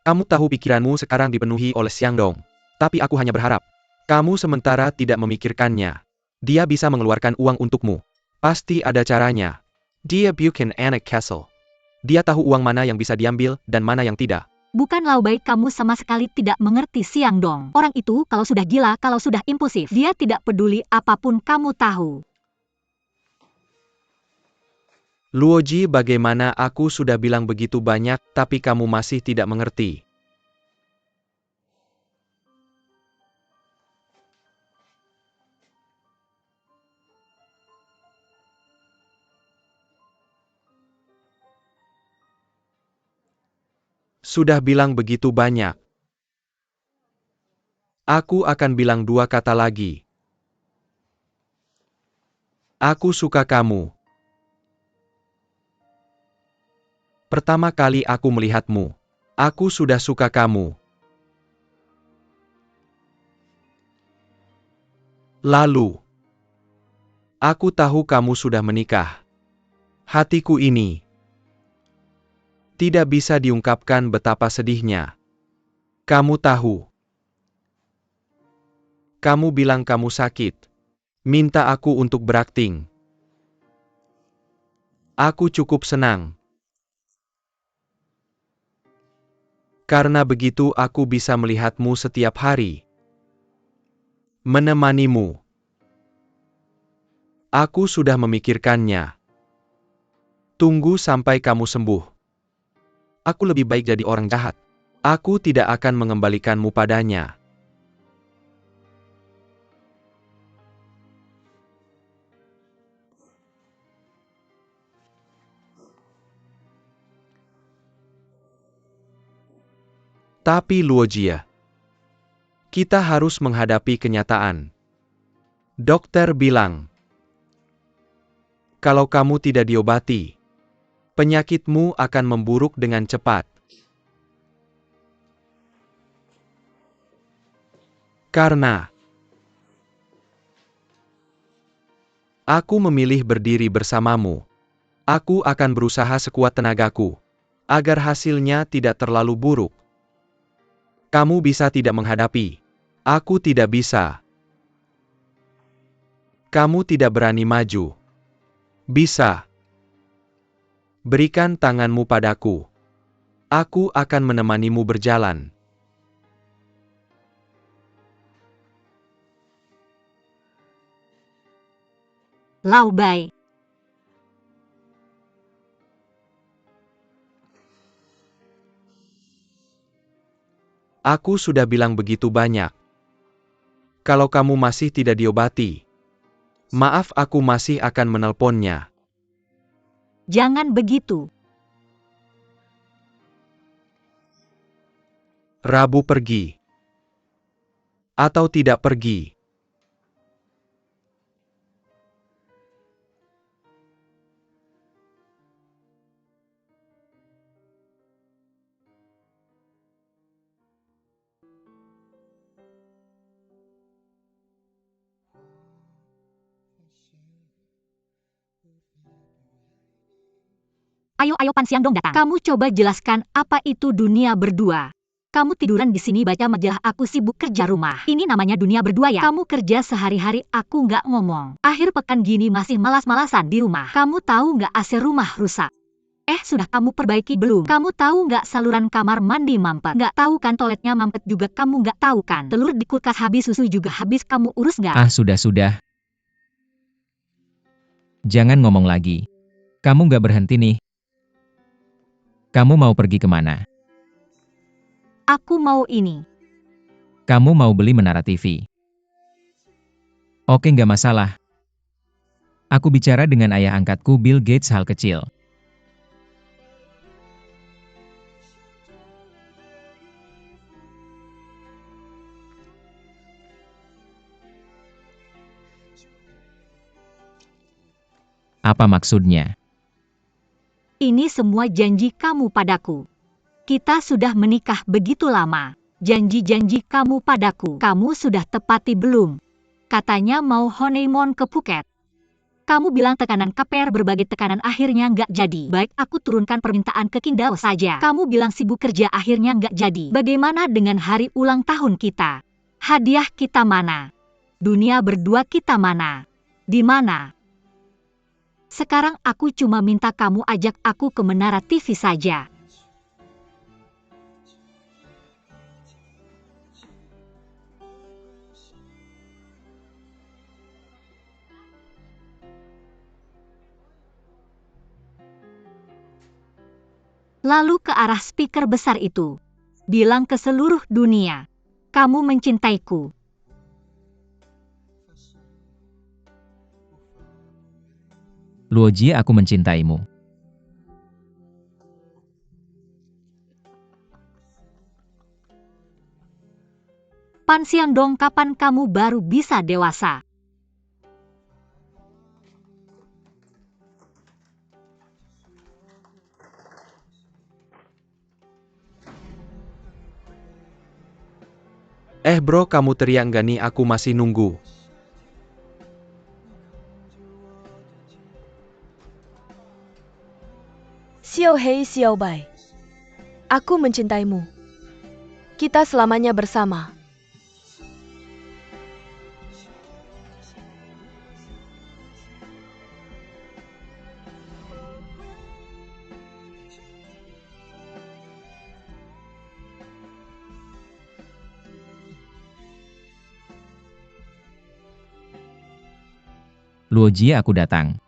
Kamu tahu pikiranmu sekarang dipenuhi oleh Xiangdong. Tapi aku hanya berharap. Kamu sementara tidak memikirkannya. Dia bisa mengeluarkan uang untukmu. Pasti ada caranya. Dia bukan anak Castle. Dia tahu uang mana yang bisa diambil dan mana yang tidak. Bukan Labai, kamu sama sekali tidak mengerti Xiangdong. Orang itu kalau sudah gila, kalau sudah impulsif, dia tidak peduli apapun kamu tahu. Luoji, bagaimana aku sudah bilang begitu banyak, tapi kamu masih tidak mengerti. Sudah bilang begitu banyak. Aku akan bilang 2 kata lagi. Aku suka kamu. Pertama kali aku melihatmu, aku sudah suka kamu. Lalu, aku tahu kamu sudah menikah. Hatiku ini tidak bisa diungkapkan betapa sedihnya. Kamu tahu. Kamu bilang kamu sakit. Minta aku untuk berakting. Aku cukup senang. Karena begitu aku bisa melihatmu setiap hari. Menemanimu. Aku sudah memikirkannya. Tunggu sampai kamu sembuh. Aku lebih baik jadi orang jahat. Aku tidak akan mengembalikanmu padanya. Tapi Luojia, kita harus menghadapi kenyataan. Dokter bilang, kalau kamu tidak diobati, penyakitmu akan memburuk dengan cepat. Karena aku memilih berdiri bersamamu, aku akan berusaha sekuat tenagaku, agar hasilnya tidak terlalu buruk. Kamu bisa tidak menghadapi. Aku tidak bisa. Kamu tidak berani maju. Bisa. Berikan tanganmu padaku. Aku akan menemanimu berjalan. Labai. Aku sudah bilang begitu banyak. Kalau kamu masih tidak diobati, maaf, aku masih akan menelponnya. Jangan begitu. Rabu pergi. Atau tidak pergi. Ayo Pan Xiangdong datang. Kamu coba jelaskan apa itu dunia berdua. Kamu tiduran di sini baca majalah, aku sibuk kerja rumah. Ini namanya dunia berdua ya? Kamu kerja sehari-hari, aku nggak ngomong. Akhir pekan gini masih malas-malasan di rumah. Kamu tahu nggak AC rumah rusak? Sudah kamu perbaiki belum? Kamu tahu nggak saluran kamar mandi mampet? Nggak tahu kan toiletnya mampet juga kamu nggak tahu kan? Telur di kulkas habis, susu juga habis, kamu urus nggak? Ah, sudah. Jangan ngomong lagi. Kamu nggak berhenti nih. Kamu mau pergi kemana? Aku mau ini. Kamu mau beli menara TV? Oke, nggak masalah. Aku bicara dengan ayah angkatku Bill Gates hal kecil. Apa maksudnya? Ini semua janji kamu padaku. Kita sudah menikah begitu lama. Janji-janji kamu padaku, kamu sudah tepati belum? Katanya mau honeymoon ke Phuket. Kamu bilang tekanan KPR berbagai tekanan akhirnya nggak jadi. Baik, aku turunkan permintaan ke Kindao saja. Kamu bilang sibuk kerja akhirnya nggak jadi. Bagaimana dengan hari ulang tahun kita? Hadiah kita mana? Dunia berdua kita mana? Di mana? Sekarang aku cuma minta kamu ajak aku ke Menara TV saja. Lalu ke arah speaker besar itu. Bilang ke seluruh dunia, kamu mencintaiku. Luoji, aku mencintaimu. Pan Xiangdong, kapan kamu baru bisa dewasa? Bro, kamu teriak nggak nih? Aku masih nunggu. Xiao Hei Xiao Bai. Aku mencintaimu. Kita selamanya bersama. Luoji, aku datang.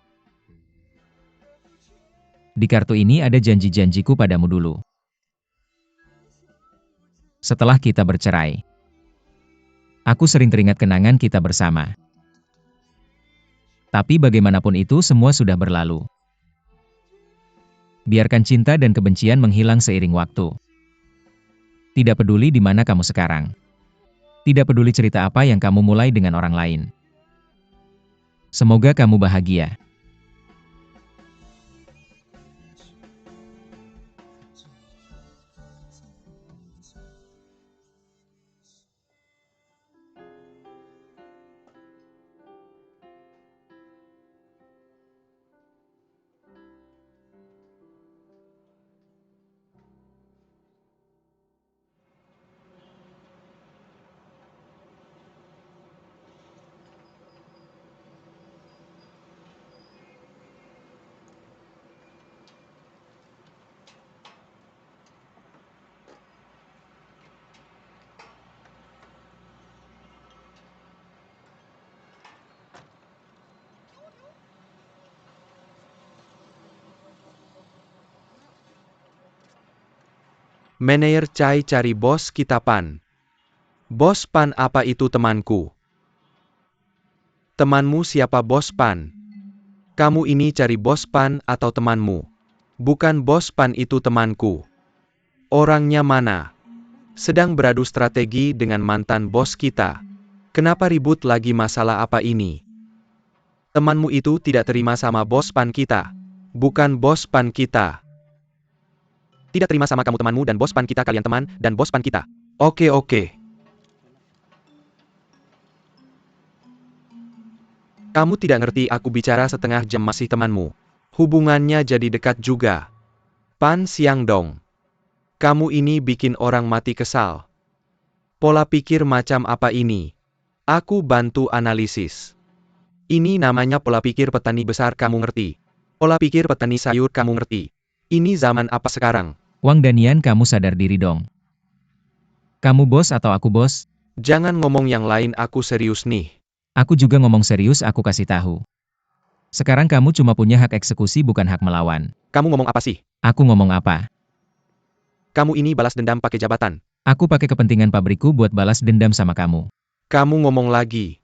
Di kartu ini ada janji-janjiku padamu dulu. Setelah kita bercerai, aku sering teringat kenangan kita bersama. Tapi bagaimanapun itu semua sudah berlalu. Biarkan cinta dan kebencian menghilang seiring waktu. Tidak peduli di mana kamu sekarang. Tidak peduli cerita apa yang kamu mulai dengan orang lain. Semoga kamu bahagia. Manayer Chai cari bos kita Pan. Bos Pan apa itu temanku? Temanmu siapa bos Pan? Kamu ini cari bos Pan atau temanmu? Bukan bos Pan itu temanku. Orangnya mana? Sedang beradu strategi dengan mantan bos kita. Kenapa ribut lagi, masalah apa ini? Temanmu itu tidak terima sama bos Pan kita. Bukan bos Pan kita. Tidak terima sama kamu, temanmu dan bos Pan kita, kalian teman dan bos Pan kita. Oke. Kamu tidak ngerti, aku bicara setengah jam masih temanmu. Hubungannya jadi dekat juga. Pan Xiangdong. Kamu ini bikin orang mati kesal. Pola pikir macam apa ini? Aku bantu analisis. Ini namanya pola pikir petani besar, kamu ngerti? Pola pikir petani sayur, kamu ngerti? Ini zaman apa sekarang? Wang Danian, kamu sadar diri dong. Kamu bos atau aku bos? Jangan ngomong yang lain, aku serius nih. Aku juga ngomong serius, aku kasih tahu. Sekarang kamu cuma punya hak eksekusi, bukan hak melawan. Kamu ngomong apa sih? Aku ngomong apa? Kamu ini balas dendam pakai jabatan. Aku pakai kepentingan pabrikku buat balas dendam sama kamu. Kamu ngomong lagi.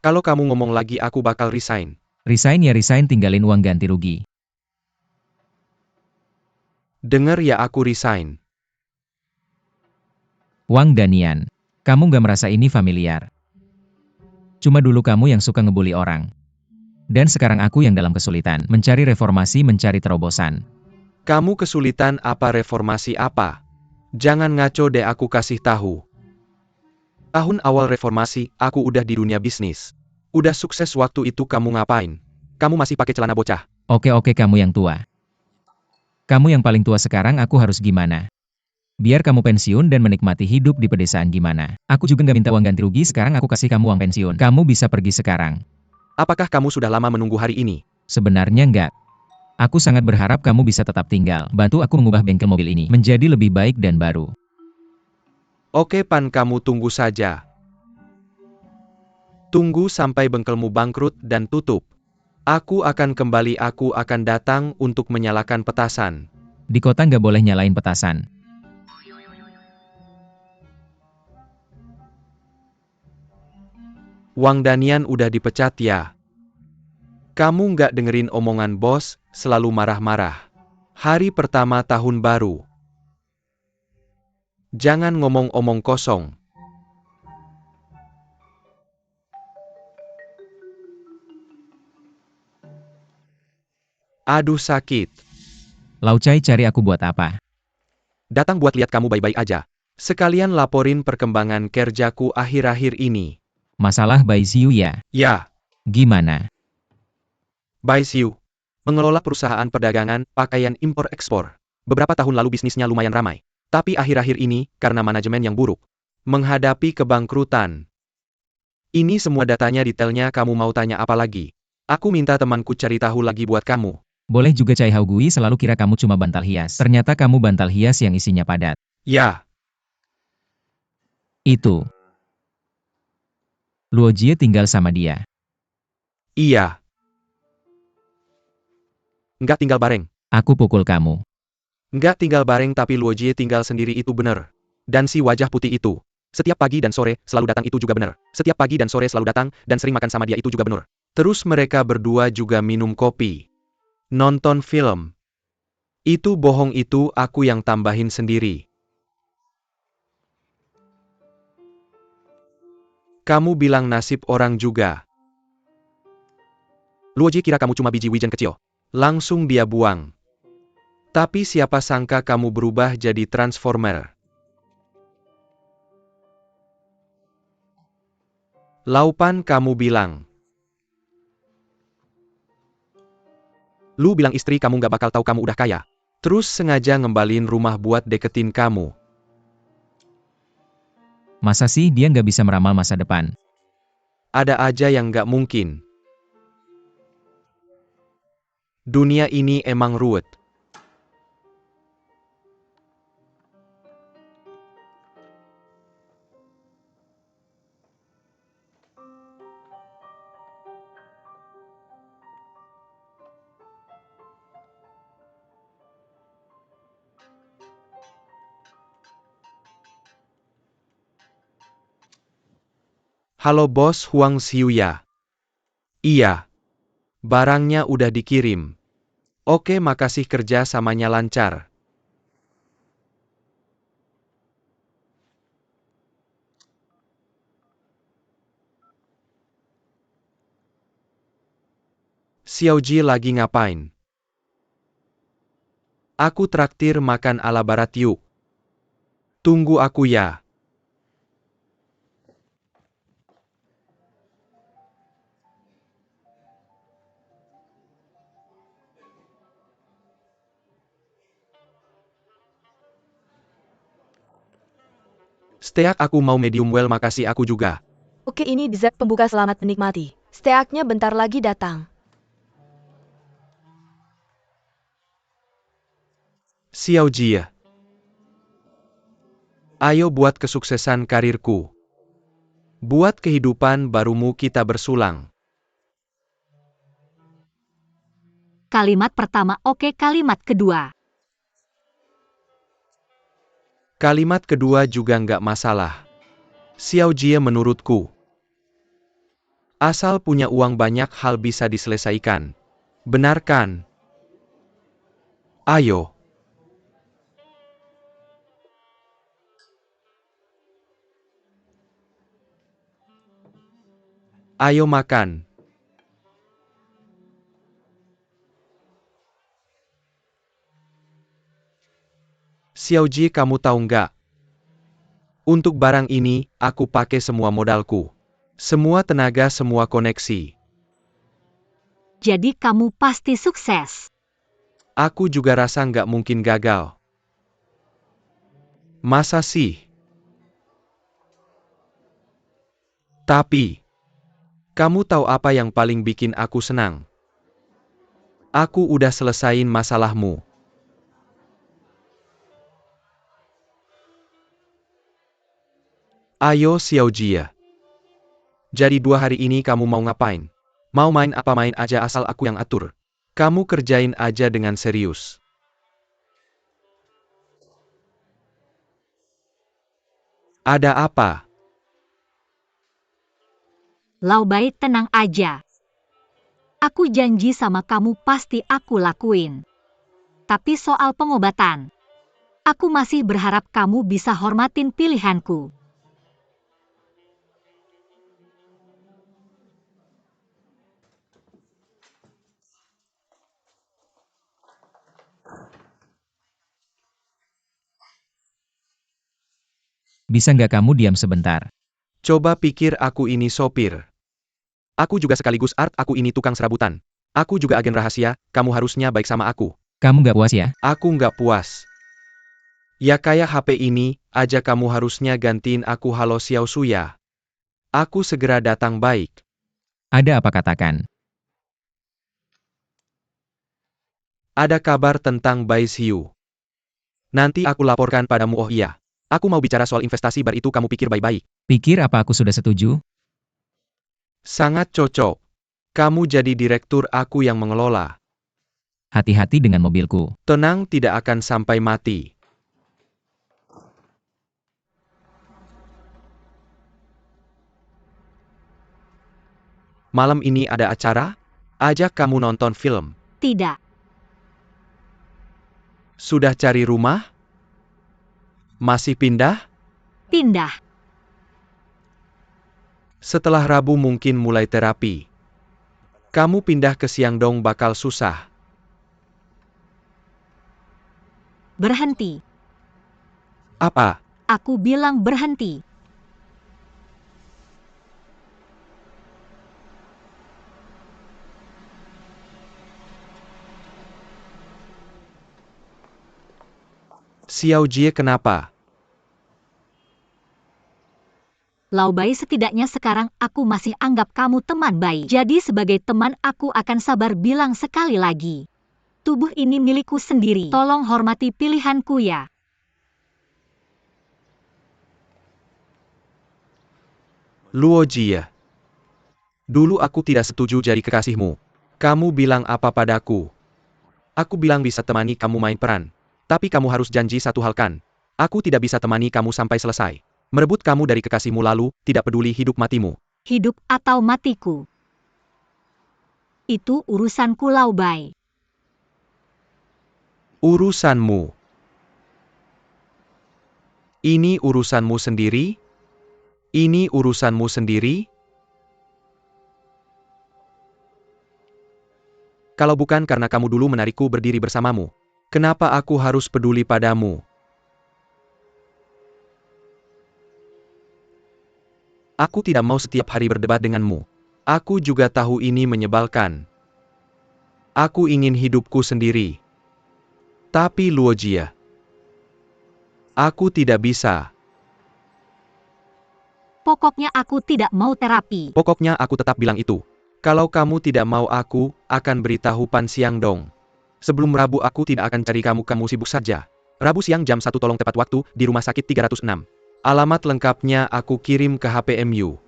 Kalau kamu ngomong lagi, aku bakal resign. Resign ya resign, tinggalin uang ganti rugi. Dengar ya, aku resign. Wang Danian, kamu gak merasa ini familiar? Cuma dulu kamu yang suka ngebully orang. Dan sekarang aku yang dalam kesulitan, mencari reformasi, mencari terobosan. Kamu kesulitan apa, reformasi apa? Jangan ngaco deh, aku kasih tahu. Tahun awal reformasi, aku udah di dunia bisnis. Udah sukses. Waktu itu kamu ngapain? Kamu masih pakai celana bocah. Oke, kamu yang tua. Kamu yang paling tua sekarang, aku harus gimana? Biar kamu pensiun dan menikmati hidup di pedesaan gimana? Aku juga nggak minta uang ganti rugi, sekarang aku kasih kamu uang pensiun. Kamu bisa pergi sekarang. Apakah kamu sudah lama menunggu hari ini? Sebenarnya nggak. Aku sangat berharap kamu bisa tetap tinggal. Bantu aku mengubah bengkel mobil ini menjadi lebih baik dan baru. Oke Pan, kamu tunggu saja. Tunggu sampai bengkelmu bangkrut dan tutup. Aku akan kembali, aku akan datang untuk menyalakan petasan. Di kota nggak boleh nyalain petasan. Wang Danian udah dipecat ya? Kamu nggak dengerin omongan bos, selalu marah-marah. Hari pertama tahun baru. Jangan ngomong-omong kosong. Aduh sakit. Lau Chai cari aku buat apa? Datang buat lihat kamu baik-baik aja. Sekalian laporin perkembangan kerjaku akhir-akhir ini. Masalah Bai Xiu ya? Ya, Gimana? Bai Xiu mengelola perusahaan perdagangan pakaian impor-ekspor. Beberapa tahun lalu bisnisnya lumayan ramai. Tapi akhir-akhir ini, karena manajemen yang buruk, menghadapi kebangkrutan. Ini semua datanya, detailnya. Kamu mau tanya apa lagi? Aku minta temanku cari tahu lagi buat kamu. Boleh juga Chai Hao Gui selalu kira kamu cuma bantal hias. Ternyata kamu bantal hias yang isinya padat. Ya, Itu. Luo Jie tinggal sama dia. iya. Nggak tinggal bareng. Aku pukul kamu. Nggak tinggal bareng, tapi Luo Jie tinggal sendiri, itu bener. Dan si wajah putih itu. Setiap pagi dan sore selalu datang, itu juga bener. Setiap pagi dan sore selalu datang, dan sering makan sama dia, itu juga bener. Terus mereka berdua juga minum kopi. Nonton film. Itu bohong, itu aku yang tambahin sendiri. Kamu bilang nasib orang juga. Luo Jie kira kamu cuma biji wijen kecil. Langsung dia buang. Tapi siapa sangka kamu berubah jadi Transformer. Laupan, kamu bilang. Lu bilang istri kamu nggak bakal tahu kamu udah kaya. Terus sengaja ngembalin rumah buat deketin kamu. Masa sih dia nggak bisa meramal masa depan? Ada aja yang nggak mungkin. Dunia ini emang ruwet. Halo bos, Huang Xiu ya? Iya. Barangnya udah dikirim. Oke, makasih, kerja samanya lancar. Xiaoji lagi ngapain? Aku traktir makan ala barat yuk. Tunggu aku ya. Steak aku mau medium well, makasih, aku juga. Oke, ini dessert pembuka, selamat menikmati. Steaknya bentar lagi datang. Xiaoji ya. Ayo buat kesuksesan karirku. Buat kehidupan barumu kita bersulang. Kalimat pertama oke, kalimat kedua. Kalimat kedua juga nggak masalah. Xiaoji menurutku. Asal punya uang banyak, hal bisa diselesaikan. Benar kan? Ayo. Ayo makan. Xiaoji, kamu tahu nggak? Untuk barang ini, aku pakai semua modalku. Semua tenaga, semua koneksi. Jadi kamu pasti sukses. Aku juga rasa nggak mungkin gagal. Masa sih? Tapi, kamu tahu apa yang paling bikin aku senang? Aku udah selesain masalahmu. Ayo Xiaojie. Jadi 2 hari ini kamu mau ngapain? Mau main apa main aja asal aku yang atur. Kamu kerjain aja dengan serius. Ada apa? Lao Bai, tenang aja. Aku janji sama kamu pasti aku lakuin. Tapi soal pengobatan, aku masih berharap kamu bisa hormatin pilihanku. Bisa nggak kamu diam sebentar? Coba pikir aku ini sopir. Aku juga sekaligus art, aku ini tukang serabutan. Aku juga agen rahasia, kamu harusnya baik sama aku. Kamu nggak puas ya? Aku nggak puas. Ya kayak HP ini, aja kamu harusnya gantiin aku. Halo Xiao Suya. Aku segera datang, baik. Ada apa katakan? Ada kabar tentang Bai Xiu. Nanti aku laporkan padamu. Oh iya. Aku mau bicara soal investasi bar itu, kamu pikir baik-baik. Pikir apa aku sudah setuju? Sangat cocok. Kamu jadi direktur, aku yang mengelola. Hati-hati dengan mobilku. Tenang, tidak akan sampai mati. Malam ini ada acara? Ajak kamu nonton film. Tidak, Sudah cari rumah? Masih pindah? pindah. Setelah Rabu mungkin mulai terapi. Kamu pindah ke Xiangdong bakal susah. Berhenti. Apa? Aku bilang berhenti. Xiao Jie kenapa? Lao Bai, setidaknya sekarang aku masih anggap kamu teman baik. Jadi sebagai teman aku akan sabar bilang sekali lagi. Tubuh ini milikku sendiri. Tolong hormati pilihanku ya. Luo Jie. Dulu aku tidak setuju jadi kekasihmu. Kamu bilang apa padaku? Aku bilang bisa temani kamu main peran. Tapi kamu harus janji satu hal kan? Aku tidak bisa temani kamu sampai selesai. Merebut kamu dari kekasihmu lalu, tidak peduli hidup matimu. Hidup atau matiku. Itu urusanku, Lao Bai. Urusanmu. Ini urusanmu sendiri? Ini urusanmu sendiri? Kalau bukan karena kamu dulu menarikku berdiri bersamamu, kenapa aku harus peduli padamu? Aku tidak mau setiap hari berdebat denganmu. Aku juga tahu ini menyebalkan. Aku ingin hidupku sendiri. Tapi Luo Jie, aku tidak bisa. Pokoknya aku tidak mau terapi. Pokoknya aku tetap bilang itu. Kalau kamu tidak mau, aku akan beritahu Pan Xiangdong. Sebelum Rabu aku tidak akan cari kamu, kamu sibuk saja. Rabu siang jam 1 tolong tepat waktu, di rumah sakit 306. Alamat lengkapnya aku kirim ke HPMU.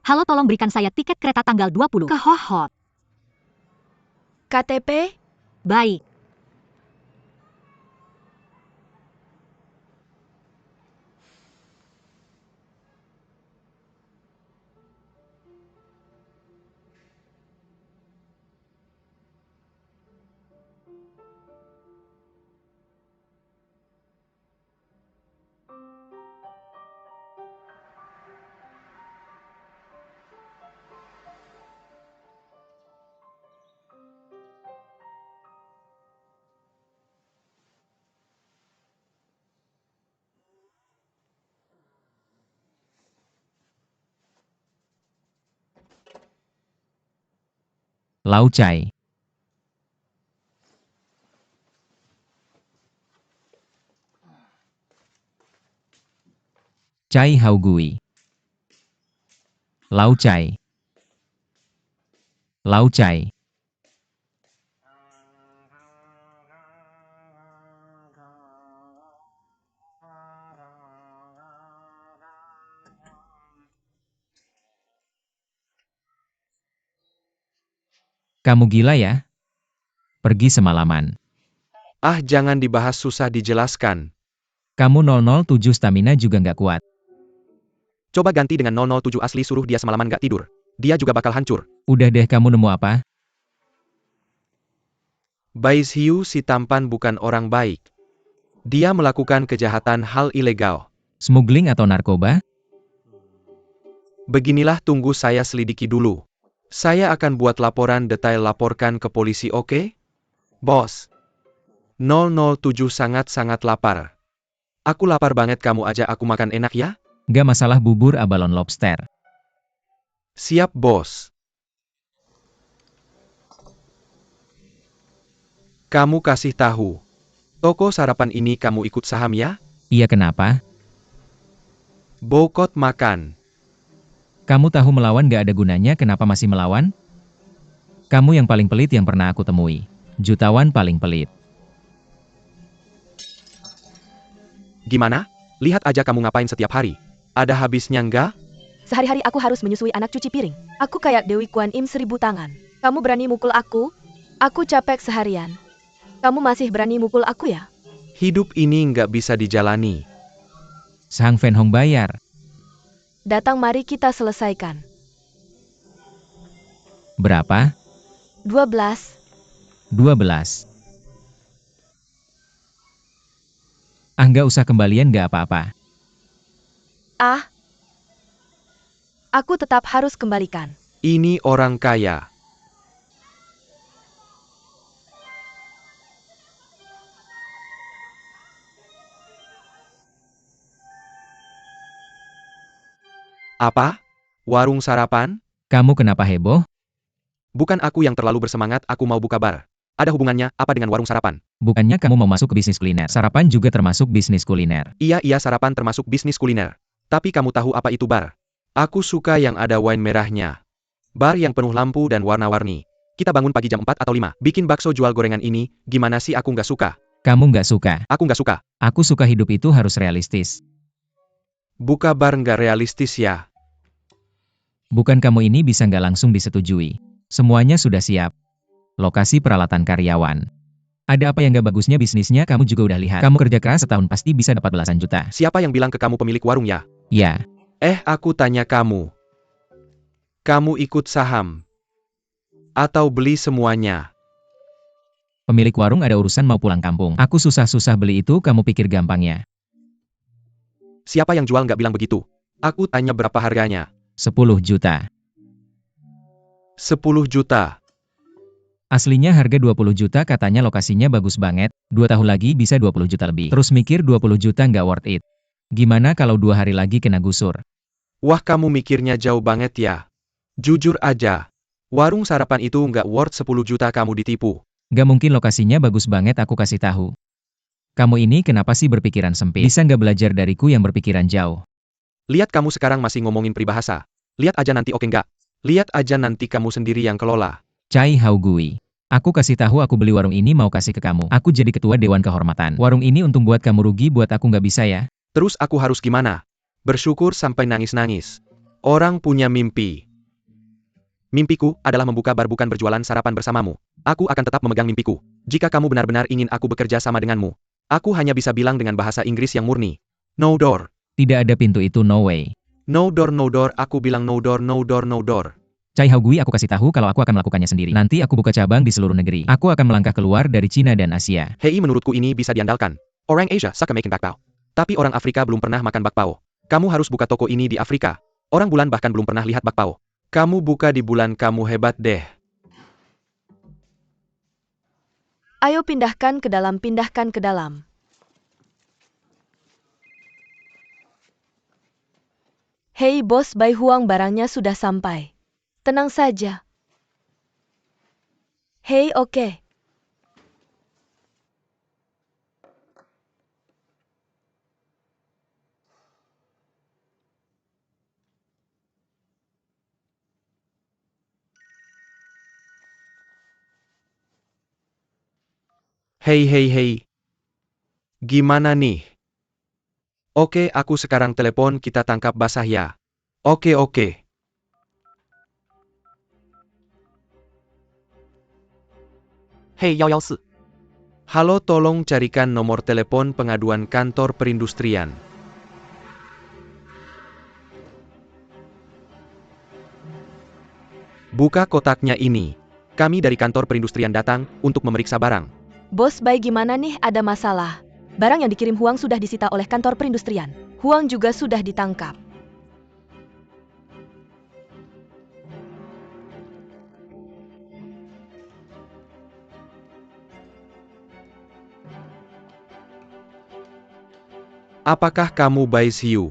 Halo, tolong berikan saya tiket kereta tanggal 20 ke Hohhot. KTP? Baik. Lau Chai. Chai Hao Gui. Lau Chai. Lau Chai. Kamu gila ya? Pergi semalaman. Ah, jangan dibahas, susah dijelaskan. Kamu 007 stamina juga nggak kuat. Coba ganti dengan 007 asli, suruh dia semalaman gak tidur. Dia juga bakal hancur. Udah deh, kamu nemu apa? Bai Xiu si tampan bukan orang baik. Dia melakukan kejahatan hal ilegal. Smuggling atau narkoba? Beginilah, tunggu saya selidiki dulu. Saya akan buat laporan detail, laporkan ke polisi, oke? Bos. 007 sangat-sangat lapar. Aku lapar banget, kamu aja aku makan enak ya? Gak masalah, bubur abalon lobster. Siap, bos. Kamu kasih tahu. Toko sarapan ini kamu ikut saham ya? Iya, kenapa? Boikot makan. Kamu tahu melawan gak ada gunanya, kenapa masih melawan? Kamu yang paling pelit yang pernah aku temui. Jutawan paling pelit. Gimana? Lihat aja kamu ngapain setiap hari. Ada habisnya nggak? Sehari-hari aku harus menyusui anak, cuci piring. Aku kayak Dewi Kuan Im 1000 tangan. Kamu berani mukul aku? Aku capek seharian. Kamu masih berani mukul aku ya? Hidup ini nggak bisa dijalani. Sang Fen Hong bayar. Datang, mari kita selesaikan. Berapa? 12. 12. Ah, nggak usah kembalian, nggak apa-apa. Ah. Aku tetap harus kembalikan. Ini orang kaya. Apa? Warung sarapan? Kamu kenapa heboh? Bukan aku yang terlalu bersemangat, aku mau buka bar. Ada hubungannya apa dengan warung sarapan? Bukannya kamu mau masuk ke bisnis kuliner? Sarapan juga termasuk bisnis kuliner. Iya, sarapan termasuk bisnis kuliner. Tapi kamu tahu apa itu bar? Aku suka yang ada wine merahnya. Bar yang penuh lampu dan warna-warni. Kita bangun pagi jam 4 atau 5. Bikin bakso, jual gorengan ini. Gimana sih, aku nggak suka. Kamu nggak suka? Aku nggak suka. Aku suka, hidup itu harus realistis. Buka bar nggak realistis ya? Bukan, kamu ini bisa nggak langsung disetujui. Semuanya sudah siap. Lokasi, peralatan, karyawan. Ada apa yang nggak bagusnya bisnisnya, kamu juga udah lihat. Kamu kerja keras setahun pasti bisa dapat belasan juta. Siapa yang bilang ke kamu pemilik warung ya? Ya. Aku tanya kamu. Kamu ikut saham? Atau beli semuanya? Pemilik warung ada urusan mau pulang kampung. Aku susah-susah beli itu, kamu pikir gampangnya? Siapa yang jual nggak bilang begitu? Aku tanya berapa harganya? 10 juta. 10 juta. Aslinya harga 20 juta, katanya lokasinya bagus banget, 2 tahun lagi bisa 20 juta lebih. Terus mikir 20 juta nggak worth it. Gimana kalau 2 hari lagi kena gusur? Wah, kamu mikirnya jauh banget ya. Jujur aja. Warung sarapan itu nggak worth 10 juta, kamu ditipu. Gak mungkin, lokasinya bagus banget, aku kasih tahu. Kamu ini kenapa sih berpikiran sempit? Bisa nggak belajar dariku yang berpikiran jauh? Lihat kamu sekarang masih ngomongin peribahasa. Lihat aja nanti, oke nggak? Lihat aja nanti kamu sendiri yang kelola. Chai Hao Gui. Aku kasih tahu, aku beli warung ini mau kasih ke kamu. Aku jadi ketua dewan kehormatan. Warung ini untung buat kamu, rugi buat aku, nggak bisa ya? Terus aku harus gimana? Bersyukur sampai nangis-nangis. Orang punya mimpi. Mimpiku adalah membuka bar, bukan berjualan sarapan bersamamu. Aku akan tetap memegang mimpiku. Jika kamu benar-benar ingin aku bekerja sama denganmu, aku hanya bisa bilang dengan bahasa Inggris yang murni. No door. Tidak ada pintu itu, no way. No door, no door, aku bilang no door, no door, no door. Chai Hao Gui, aku kasih tahu kalau aku akan melakukannya sendiri. Nanti aku buka cabang di seluruh negeri. Aku akan melangkah keluar dari Cina dan Asia. Hei, menurutku ini bisa diandalkan. Orang Asia suka making bakpao. Tapi orang Afrika belum pernah makan bakpao. Kamu harus buka toko ini di Afrika. Orang bulan bahkan belum pernah lihat bakpao. Kamu buka di bulan, kamu hebat deh. Ayo pindahkan ke dalam, pindahkan ke dalam. Hei bos, Bai Huang, barangnya sudah sampai. Tenang saja. Hei, oke. Hei hei hei. Gimana nih? Oke, aku sekarang telepon kita tangkap basah ya. Oke oke. Hei 114， Halo, tolong carikan nomor telepon pengaduan kantor perindustrian. Buka kotaknya ini. Kami dari kantor perindustrian datang untuk memeriksa barang. Bos Bai, gimana nih, ada masalah. Barang yang dikirim Huang sudah disita oleh kantor perindustrian. Huang juga sudah ditangkap. Apakah kamu Bai Xiu?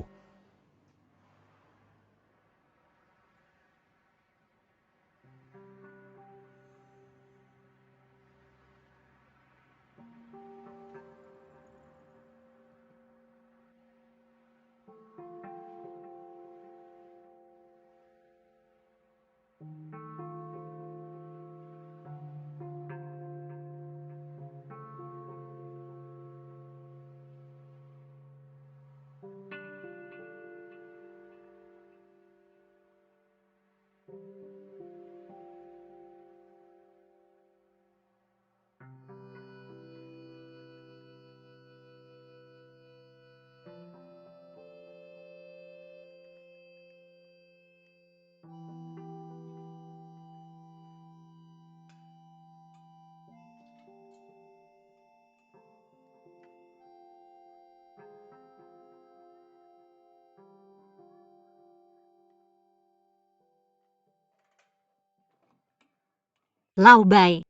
Lau Bai.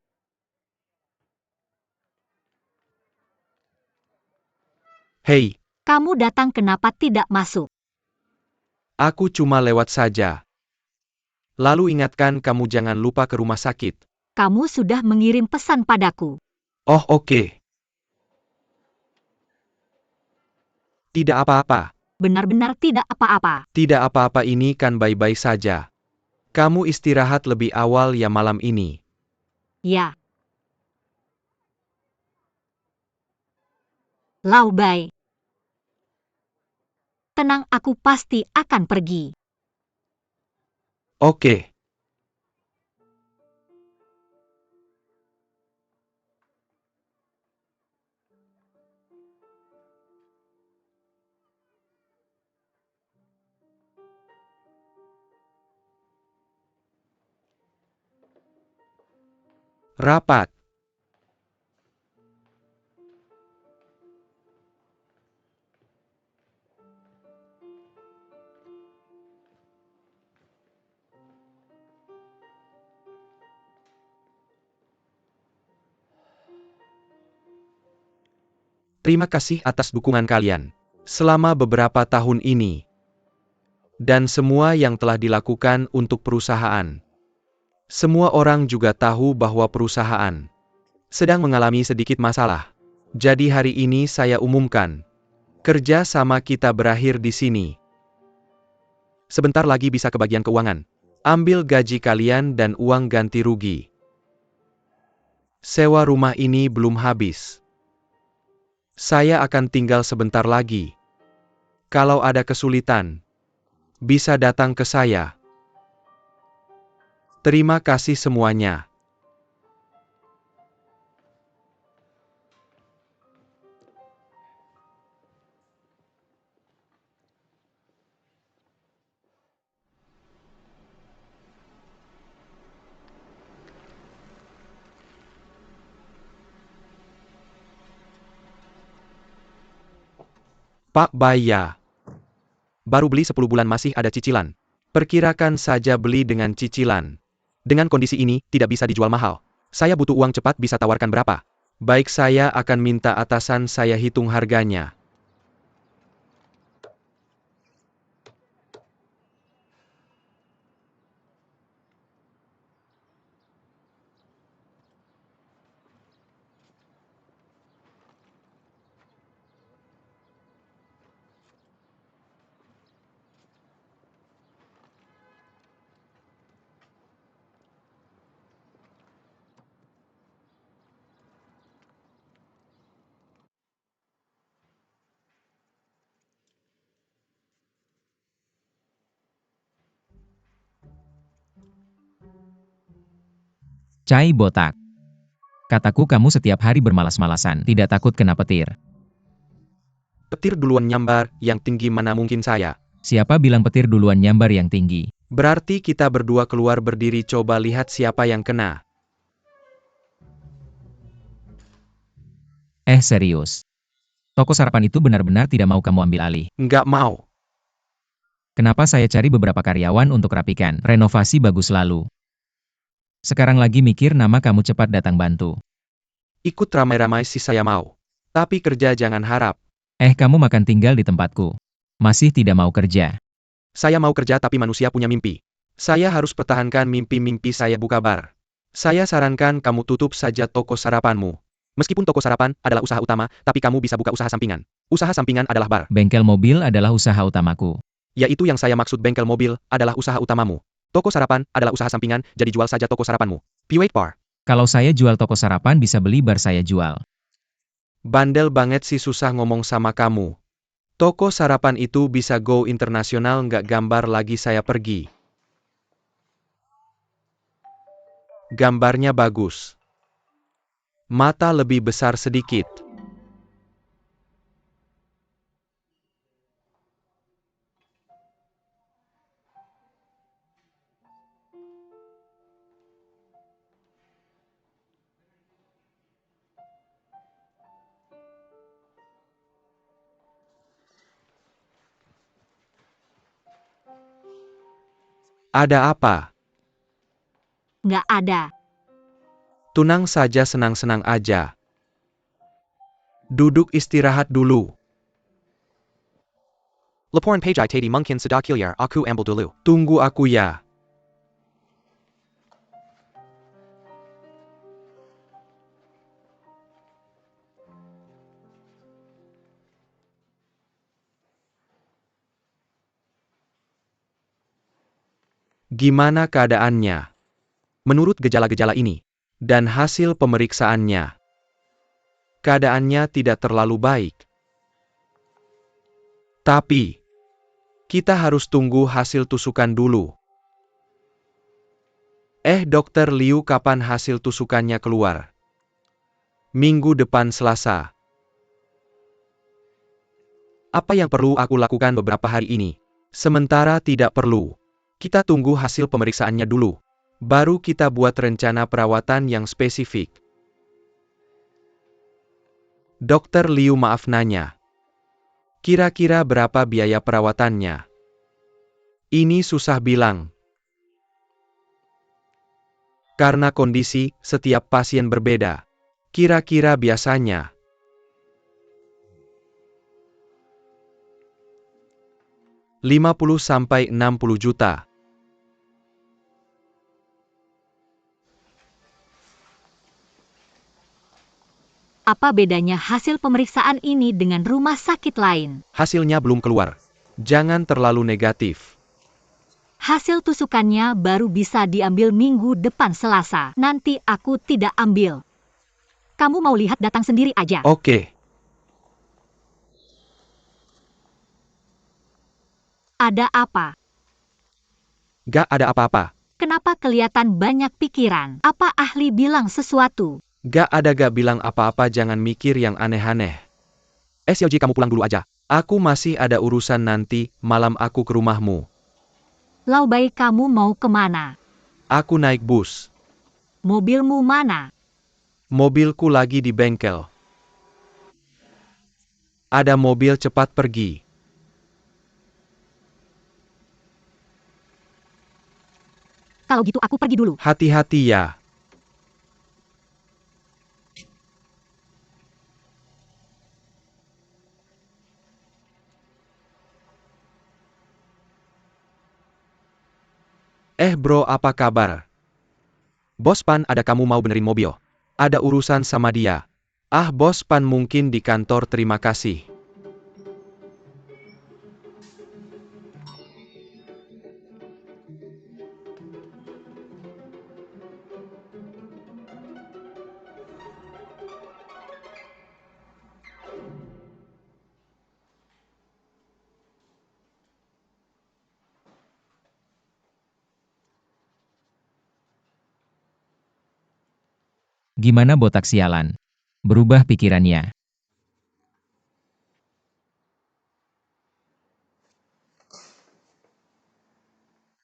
Hei, Kamu datang kenapa tidak masuk? aku cuma lewat saja. Lalu ingatkan kamu jangan lupa ke rumah sakit. Kamu sudah mengirim pesan padaku. Oh oke. Tidak apa-apa. Benar-benar tidak apa-apa. Tidak apa-apa, ini kan baik-baik saja. Kamu istirahat lebih awal ya malam ini. Ya. Lau Bai. Tenang, aku pasti akan pergi. Oke. Rapat. Terima kasih atas dukungan kalian selama beberapa tahun ini. Dan semua yang telah dilakukan untuk perusahaan. Semua orang juga tahu bahwa perusahaan sedang mengalami sedikit masalah. Jadi hari ini saya umumkan, kerja sama kita berakhir di sini. Sebentar lagi bisa ke bagian keuangan. Ambil gaji kalian dan uang ganti rugi. Sewa rumah ini belum habis. Saya akan tinggal sebentar lagi. Kalau ada kesulitan, bisa datang ke saya. Terima kasih semuanya. Pak Baya. Baru beli 10 bulan masih ada cicilan. Perkirakan saja beli dengan cicilan. Dengan kondisi ini, tidak bisa dijual mahal. Saya butuh uang cepat, bisa tawarkan berapa? Baik, saya akan minta atasan saya hitung harganya. Cai botak. Kataku kamu setiap hari bermalas-malasan, tidak takut kena petir. Petir duluan nyambar, yang tinggi mana mungkin saya. Siapa bilang petir duluan nyambar yang tinggi? Berarti kita berdua keluar berdiri coba lihat siapa yang kena. Serius. Toko sarapan itu benar-benar tidak mau kamu ambil alih. Nggak mau. Kenapa saya cari beberapa karyawan untuk rapikan, renovasi bagus lalu. Sekarang lagi mikir nama kamu cepat datang bantu. Ikut ramai-ramai sih saya mau. Tapi kerja jangan harap. Kamu makan tinggal di tempatku. Masih tidak mau kerja. Saya mau kerja tapi manusia punya mimpi. Saya harus pertahankan mimpi-mimpi saya buka bar. Saya sarankan kamu tutup saja toko sarapanmu. Meskipun toko sarapan adalah usaha utama, tapi kamu bisa buka usaha sampingan. Usaha sampingan adalah bar. Bengkel mobil adalah usaha utamaku. Yaitu yang saya maksud bengkel mobil adalah usaha utamamu. Toko sarapan adalah usaha sampingan, jadi jual saja toko sarapanmu. Piwait bar. Kalau saya jual toko sarapan bisa beli bar saya jual. Bandel banget sih susah ngomong sama kamu. Toko sarapan itu bisa go internasional nggak gambar lagi saya pergi. Gambarnya bagus. Mata lebih besar sedikit. Ada apa? Nggak ada. Tunang saja senang-senang aja. Duduk istirahat dulu. Laporan page tadi mungkin sedakilya aku ambil dulu. Tunggu aku ya. Gimana keadaannya? Menurut gejala-gejala ini, dan hasil pemeriksaannya, keadaannya tidak terlalu baik. Tapi, kita harus tunggu hasil tusukan dulu. Dokter Liu kapan hasil tusukannya keluar? Minggu depan Selasa. Apa yang perlu aku lakukan beberapa hari ini? Sementara tidak perlu. Kita tunggu hasil pemeriksaannya dulu. Baru kita buat rencana perawatan yang spesifik. Dokter Liu maaf nanya. Kira-kira berapa biaya perawatannya? Ini susah bilang. Karena kondisi setiap pasien berbeda. Kira-kira biasanya 50 sampai 60 juta. Apa bedanya hasil pemeriksaan ini dengan rumah sakit lain? Hasilnya belum keluar. Jangan terlalu negatif. Hasil tusukannya baru bisa diambil minggu depan Selasa. Nanti aku tidak ambil. Kamu mau lihat datang sendiri aja. Oke. Ada apa? Gak ada apa-apa. Kenapa kelihatan banyak pikiran? Apa ahli bilang sesuatu? Gak bilang apa-apa jangan mikir yang aneh-aneh. Xiaoji kamu pulang dulu aja. Aku masih ada urusan nanti, malam aku ke rumahmu. Lau Bai kamu mau kemana? Aku naik bus. Mobilmu mana? Mobilku lagi di bengkel. Ada mobil cepat pergi. Kalau gitu aku pergi dulu. Hati-hati ya. Bro apa kabar? Bos Pan ada kamu mau benerin mobil. Ada urusan sama dia. Bos Pan mungkin di kantor terima kasih. Gimana botak sialan? Berubah pikirannya.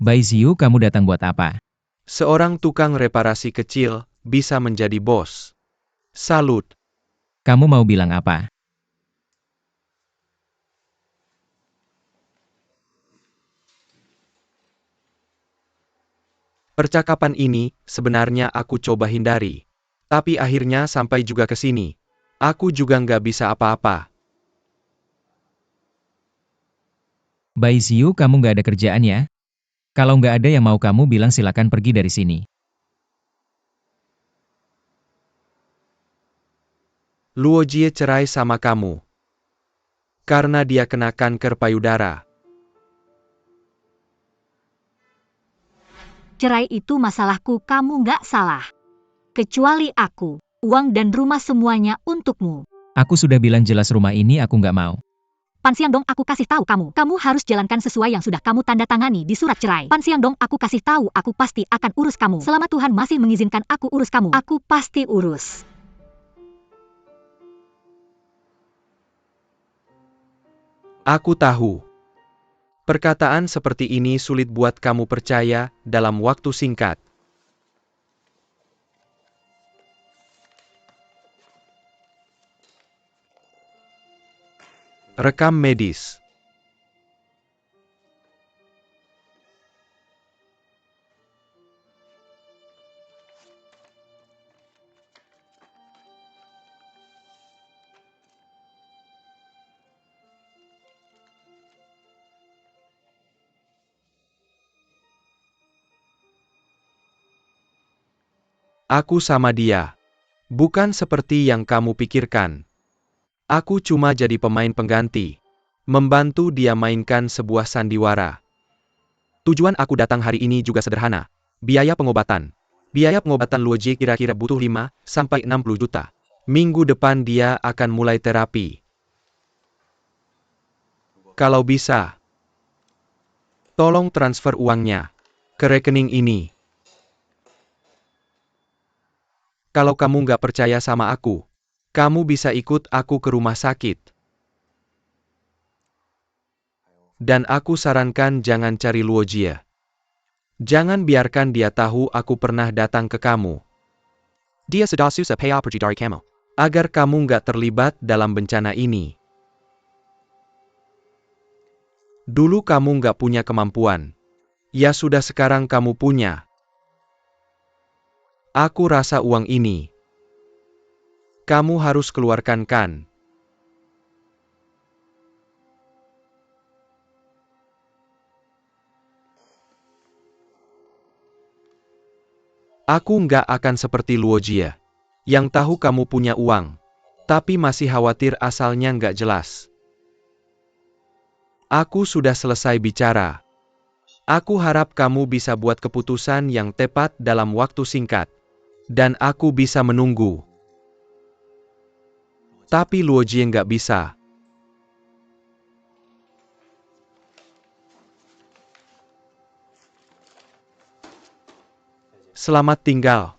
Bai Ziyu, kamu datang buat apa? Seorang tukang reparasi kecil bisa menjadi bos. Salut. Kamu mau bilang apa? Percakapan ini sebenarnya aku coba hindari. Tapi akhirnya sampai juga ke sini. Aku juga nggak bisa apa-apa. Bai Ziyu, kamu nggak ada kerjaan ya? Kalau nggak ada yang mau kamu bilang silakan pergi dari sini. Luo Jie cerai sama kamu. Karena dia kena kanker payudara. Cerai itu masalahku, kamu nggak salah. Kecuali aku, uang dan rumah semuanya untukmu. Aku sudah bilang jelas rumah ini aku nggak mau. Pan Siang Dong, aku kasih tahu kamu. Kamu harus jalankan sesuai yang sudah kamu tanda tangani di surat cerai. Pan Siang Dong, aku kasih tahu, aku pasti akan urus kamu. Selama Tuhan masih mengizinkan aku urus kamu, aku pasti urus. Aku tahu. Perkataan seperti ini sulit buat kamu percaya dalam waktu singkat. Rekam medis. Aku sama dia. Bukan seperti yang kamu pikirkan. Aku cuma jadi pemain pengganti. Membantu dia mainkan sebuah sandiwara. Tujuan aku datang hari ini juga sederhana. Biaya pengobatan. Biaya pengobatan Luo Jie kira-kira butuh 5-60 juta. Minggu depan dia akan mulai terapi. Kalau bisa, tolong transfer uangnya ke rekening ini. Kalau kamu nggak percaya sama aku, kamu bisa ikut aku ke rumah sakit. Dan aku sarankan jangan cari Luo Jie. Jangan biarkan dia tahu aku pernah datang ke kamu. Dia sudah susah payah pergi dari kamu. Agar kamu nggak terlibat dalam bencana ini. Dulu kamu nggak punya kemampuan. Ya sudah, sekarang kamu punya. Aku rasa uang ini kamu harus keluarkan kan? Aku nggak akan seperti Luo Jie, yang tahu kamu punya uang, tapi masih khawatir asalnya nggak jelas. Aku sudah selesai bicara. Aku harap kamu bisa buat keputusan yang tepat dalam waktu singkat. Dan aku bisa menunggu. Tapi Luo Jie nggak bisa. Selamat tinggal.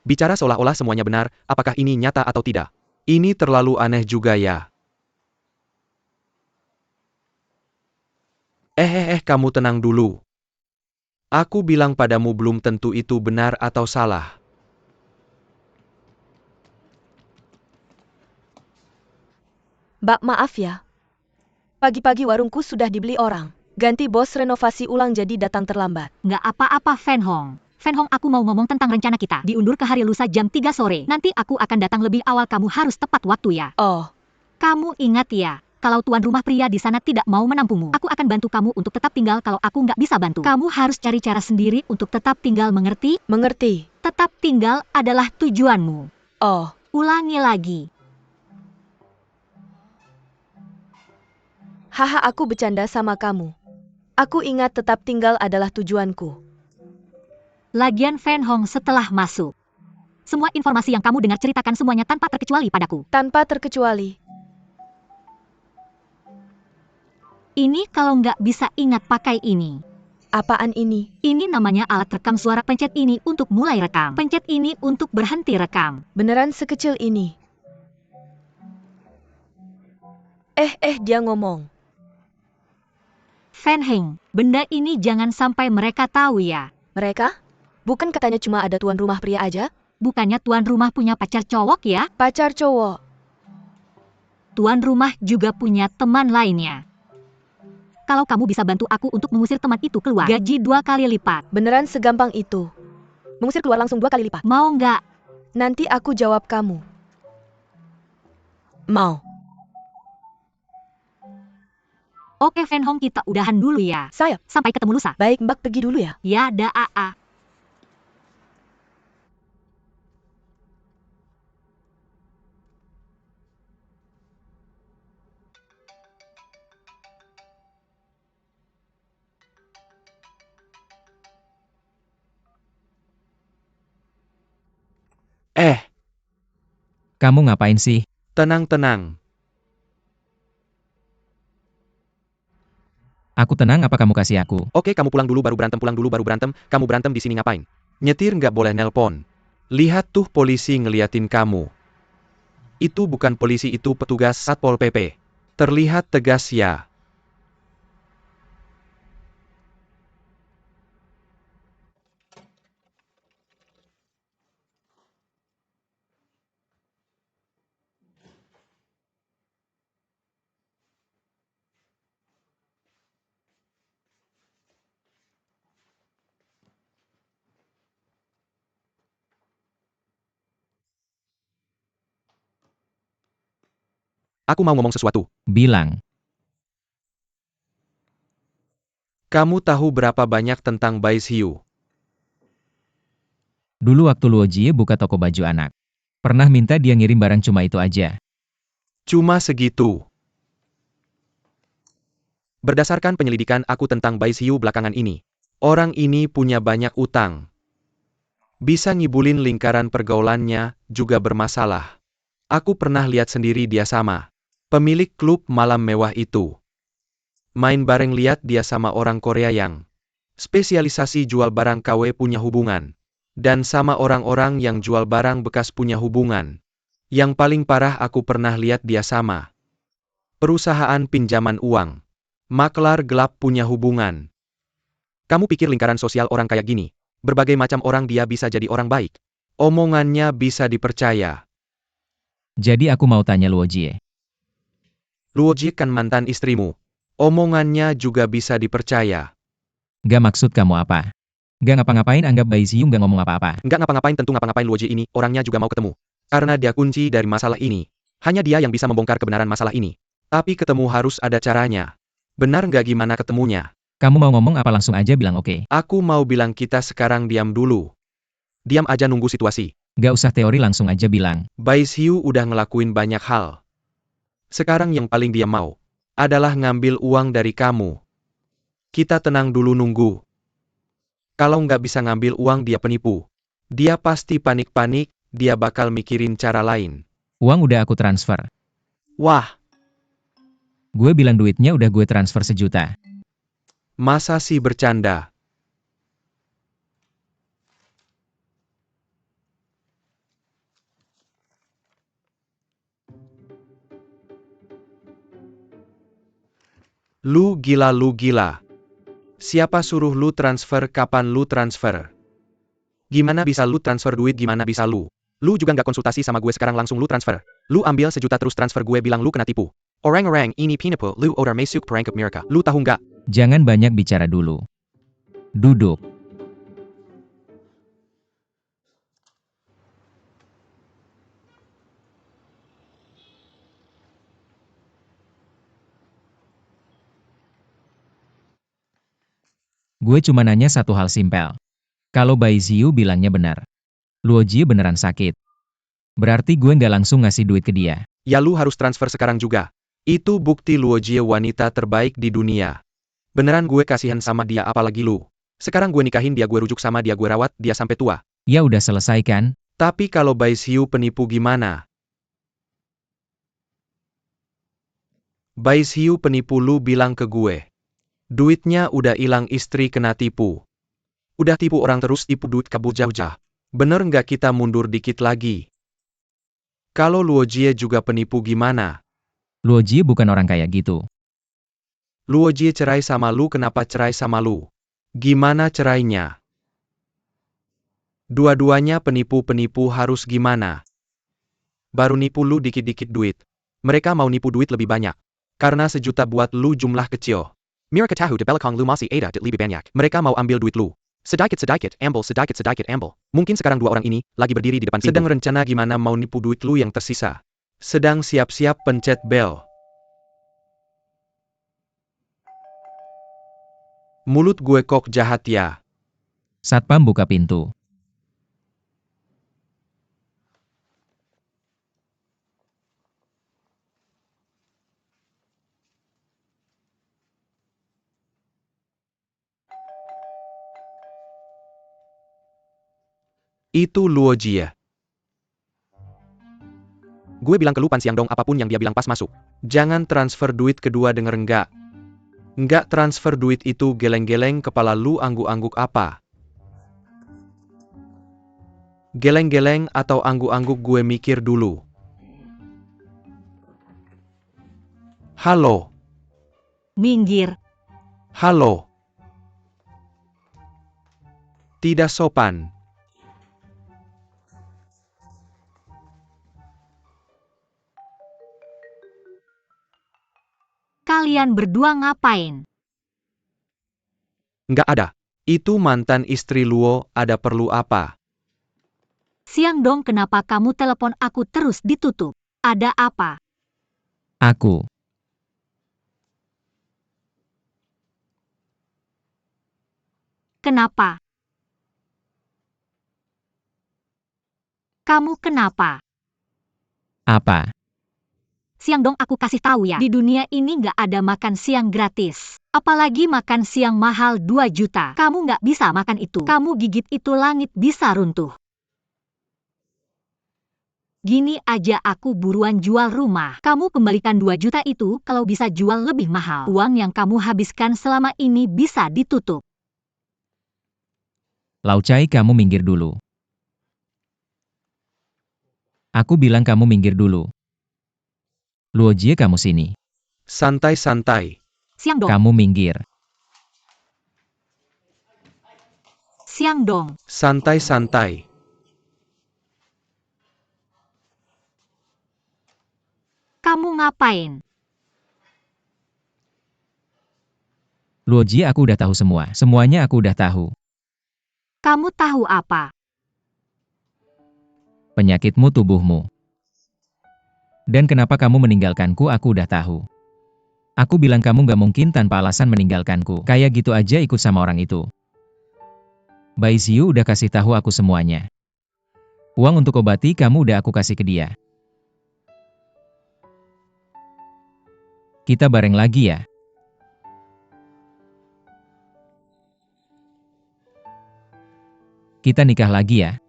Bicara seolah-olah semuanya benar, apakah ini nyata atau tidak? Ini terlalu aneh juga ya. Kamu tenang dulu. Aku bilang padamu belum tentu itu benar atau salah. Mbak, maaf ya. Pagi-pagi warungku sudah dibeli orang. Ganti bos renovasi ulang jadi datang terlambat. Nggak apa-apa, Fan Hong. Fan Hong, aku mau ngomong tentang rencana kita. Diundur ke hari lusa jam 3 sore. Nanti aku akan datang lebih awal, kamu harus tepat waktu ya. Oh, Kamu ingat ya, kalau tuan rumah pria di sana tidak mau menampungmu, aku akan bantu kamu untuk tetap tinggal kalau aku nggak bisa bantu. Kamu harus cari cara sendiri untuk tetap tinggal, mengerti? mengerti. Tetap tinggal adalah tujuanmu. Oh, Ulangi lagi. haha, aku bercanda sama kamu. Aku ingat tetap tinggal adalah tujuanku. Lagian Fan Hong setelah masuk. Semua informasi yang kamu dengar ceritakan semuanya tanpa terkecuali padaku. Tanpa terkecuali. Ini kalau nggak bisa ingat pakai ini. Apaan ini? Ini namanya alat rekam suara. Pencet ini untuk mulai rekam. Pencet ini untuk berhenti rekam. Beneran sekecil ini? Dia ngomong. Fan Heng, benda ini jangan sampai mereka tahu ya. Mereka? Bukan katanya cuma ada tuan rumah pria aja? Bukannya tuan rumah punya pacar cowok ya? Pacar cowok. Tuan rumah juga punya teman lainnya. Kalau kamu bisa bantu aku untuk mengusir teman itu keluar, gaji 2 kali lipat. Beneran segampang itu? Mengusir keluar langsung 2 kali lipat? Mau nggak? Nanti aku jawab kamu. Mau. Oke Fan Hong, kita udahan dulu ya. Sayap. Sampai ketemu lusa. Baik, Mbak pergi dulu ya. Ya daa. Kamu ngapain sih? Tenang-tenang. Aku tenang apa kamu kasih aku? Oke, kamu pulang dulu baru berantem, kamu berantem di sini ngapain? Nyetir nggak boleh nelpon. Lihat tuh polisi ngeliatin kamu. Itu bukan polisi, itu petugas Satpol PP. Terlihat tegas ya. Aku mau ngomong sesuatu. Bilang. Kamu tahu berapa banyak tentang Bai Xiu? Dulu waktu Luo Jie buka toko baju anak. Pernah minta dia ngirim barang cuma itu aja. Cuma segitu. Berdasarkan penyelidikan aku tentang Bai Xiu belakangan ini, orang ini punya banyak utang. Bisa ngibulin lingkaran pergaulannya, juga bermasalah. Aku pernah lihat sendiri dia sama pemilik klub malam mewah itu. Main bareng, lihat dia sama orang Korea yang spesialisasi jual barang KW punya hubungan. Dan sama orang-orang yang jual barang bekas punya hubungan. Yang paling parah aku pernah lihat dia sama perusahaan pinjaman uang. Maklar gelap punya hubungan. Kamu pikir lingkaran sosial orang kayak gini, berbagai macam orang dia bisa jadi orang baik? Omongannya bisa dipercaya. Jadi aku mau tanya Luo Jie. Luo Jie kan mantan istrimu. Omongannya juga bisa dipercaya. Gak maksud kamu apa? Gak ngapa-ngapain, anggap Bai Xiu gak ngomong apa-apa. Nggak ngapa-ngapain, tentu ngapa-ngapain. Luo Jie ini, orangnya juga mau ketemu. Karena dia kunci dari masalah ini. Hanya dia yang bisa membongkar kebenaran masalah ini. Tapi ketemu harus ada caranya. Benar nggak gimana ketemunya? Kamu mau ngomong apa langsung aja bilang oke? Aku mau bilang kita sekarang diam dulu. Diam aja nunggu situasi. Gak usah teori, langsung aja bilang. Bai Xiu udah ngelakuin banyak hal. Sekarang yang paling dia mau adalah ngambil uang dari kamu. Kita tenang dulu nunggu. Kalau nggak bisa ngambil uang, dia penipu. Dia pasti panik-panik, dia bakal mikirin cara lain. Uang udah aku transfer. Wah, Gue bilang duitnya udah gue transfer 1 juta. masa sih bercanda? Lu gila, lu gila. Siapa suruh lu transfer? Kapan lu transfer? Gimana bisa lu transfer duit? Gimana bisa lu? Lu juga nggak konsultasi sama gue, sekarang langsung lu transfer. Lu ambil 1 juta terus transfer, gue bilang lu kena tipu. Orang-orang ini penipu, lu udah masuk perangkap mereka. Lu tahu nggak? Jangan banyak bicara dulu. Duduk. Gue cuma nanya satu hal simpel. Kalau Bai Xiu bilangnya benar, Luo Jie beneran sakit, berarti gue nggak langsung ngasih duit ke dia. Ya lu harus transfer sekarang juga. Itu bukti Luo Jie wanita terbaik di dunia. Beneran gue kasihan sama dia, apalagi lu. Sekarang gue nikahin dia, gue rujuk sama dia, gue rawat dia sampai tua. Ya udah selesai kan? Tapi kalau Bai Xiu penipu gimana? Bai Xiu penipu, lu bilang ke gue. Duitnya udah hilang, istri kena tipu. Udah tipu orang terus tipu duit kabur jauh-jauh. Bener nggak kita mundur dikit lagi? Kalau Luo Jie juga penipu gimana? Luo Jie bukan orang kayak gitu. Luo Jie cerai sama lu, kenapa cerai sama lu? Gimana cerainya? Dua-duanya penipu-penipu, harus gimana? Baru nipu lu dikit-dikit duit. Mereka mau nipu duit lebih banyak. Karena 1 juta buat lu jumlah kecil. Mereka tahu di belakang lu masih ada duit lebih banyak. Mereka mau ambil duit lu. Sedikit-sedikit ambil, sedikit-sedikit ambil. Mungkin sekarang 2 orang ini lagi berdiri di depan pintu. Sedang rencana gimana mau nipu duit lu yang tersisa. Sedang siap-siap pencet bel. Mulut gue kok jahat ya. Satpam buka pintu. Itu Luo Jie. Gue bilang ke lu Pan Siang dong, apapun yang dia bilang pas masuk. Jangan transfer duit kedua, denger nggak? Nggak transfer duit itu, geleng-geleng kepala lu angguk-angguk apa? Geleng-geleng atau angguk-angguk, gue mikir dulu. Halo, Minggir. halo. Tidak sopan. Kalian berdua ngapain? Nggak ada. Itu mantan istri Luo, ada perlu apa? Siang dong, kenapa kamu telepon aku terus ditutup? Ada apa? Aku. Kenapa? Kamu kenapa? Apa? Siang dong, aku kasih tahu ya. Di dunia ini nggak ada makan siang gratis. Apalagi makan siang mahal 2 juta. Kamu nggak bisa makan itu. Kamu gigit itu langit bisa runtuh. Gini aja, aku buruan jual rumah. Kamu kembalikan 2 juta itu, kalau bisa jual lebih mahal. Uang yang kamu habiskan selama ini bisa ditutup. Lau Chai, kamu minggir dulu. Aku bilang kamu minggir dulu. Luo Jie, kamu sini. Santai-santai. Siang dong. Kamu minggir. Siang dong. Santai-santai. Kamu ngapain? Luo Jie, aku udah tahu semua. Semuanya aku udah tahu. Kamu tahu apa? Penyakitmu, tubuhmu. Dan kenapa kamu meninggalkanku, aku udah tahu. Aku bilang kamu gak mungkin tanpa alasan meninggalkanku. Kayak gitu aja ikut sama orang itu. Bai Xiu udah kasih tahu aku semuanya. Uang untuk obati kamu udah aku kasih ke dia. Kita bareng lagi ya. Kita nikah lagi ya.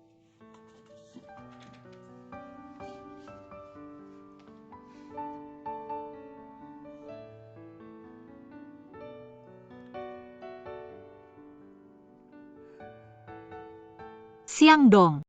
Siang dong.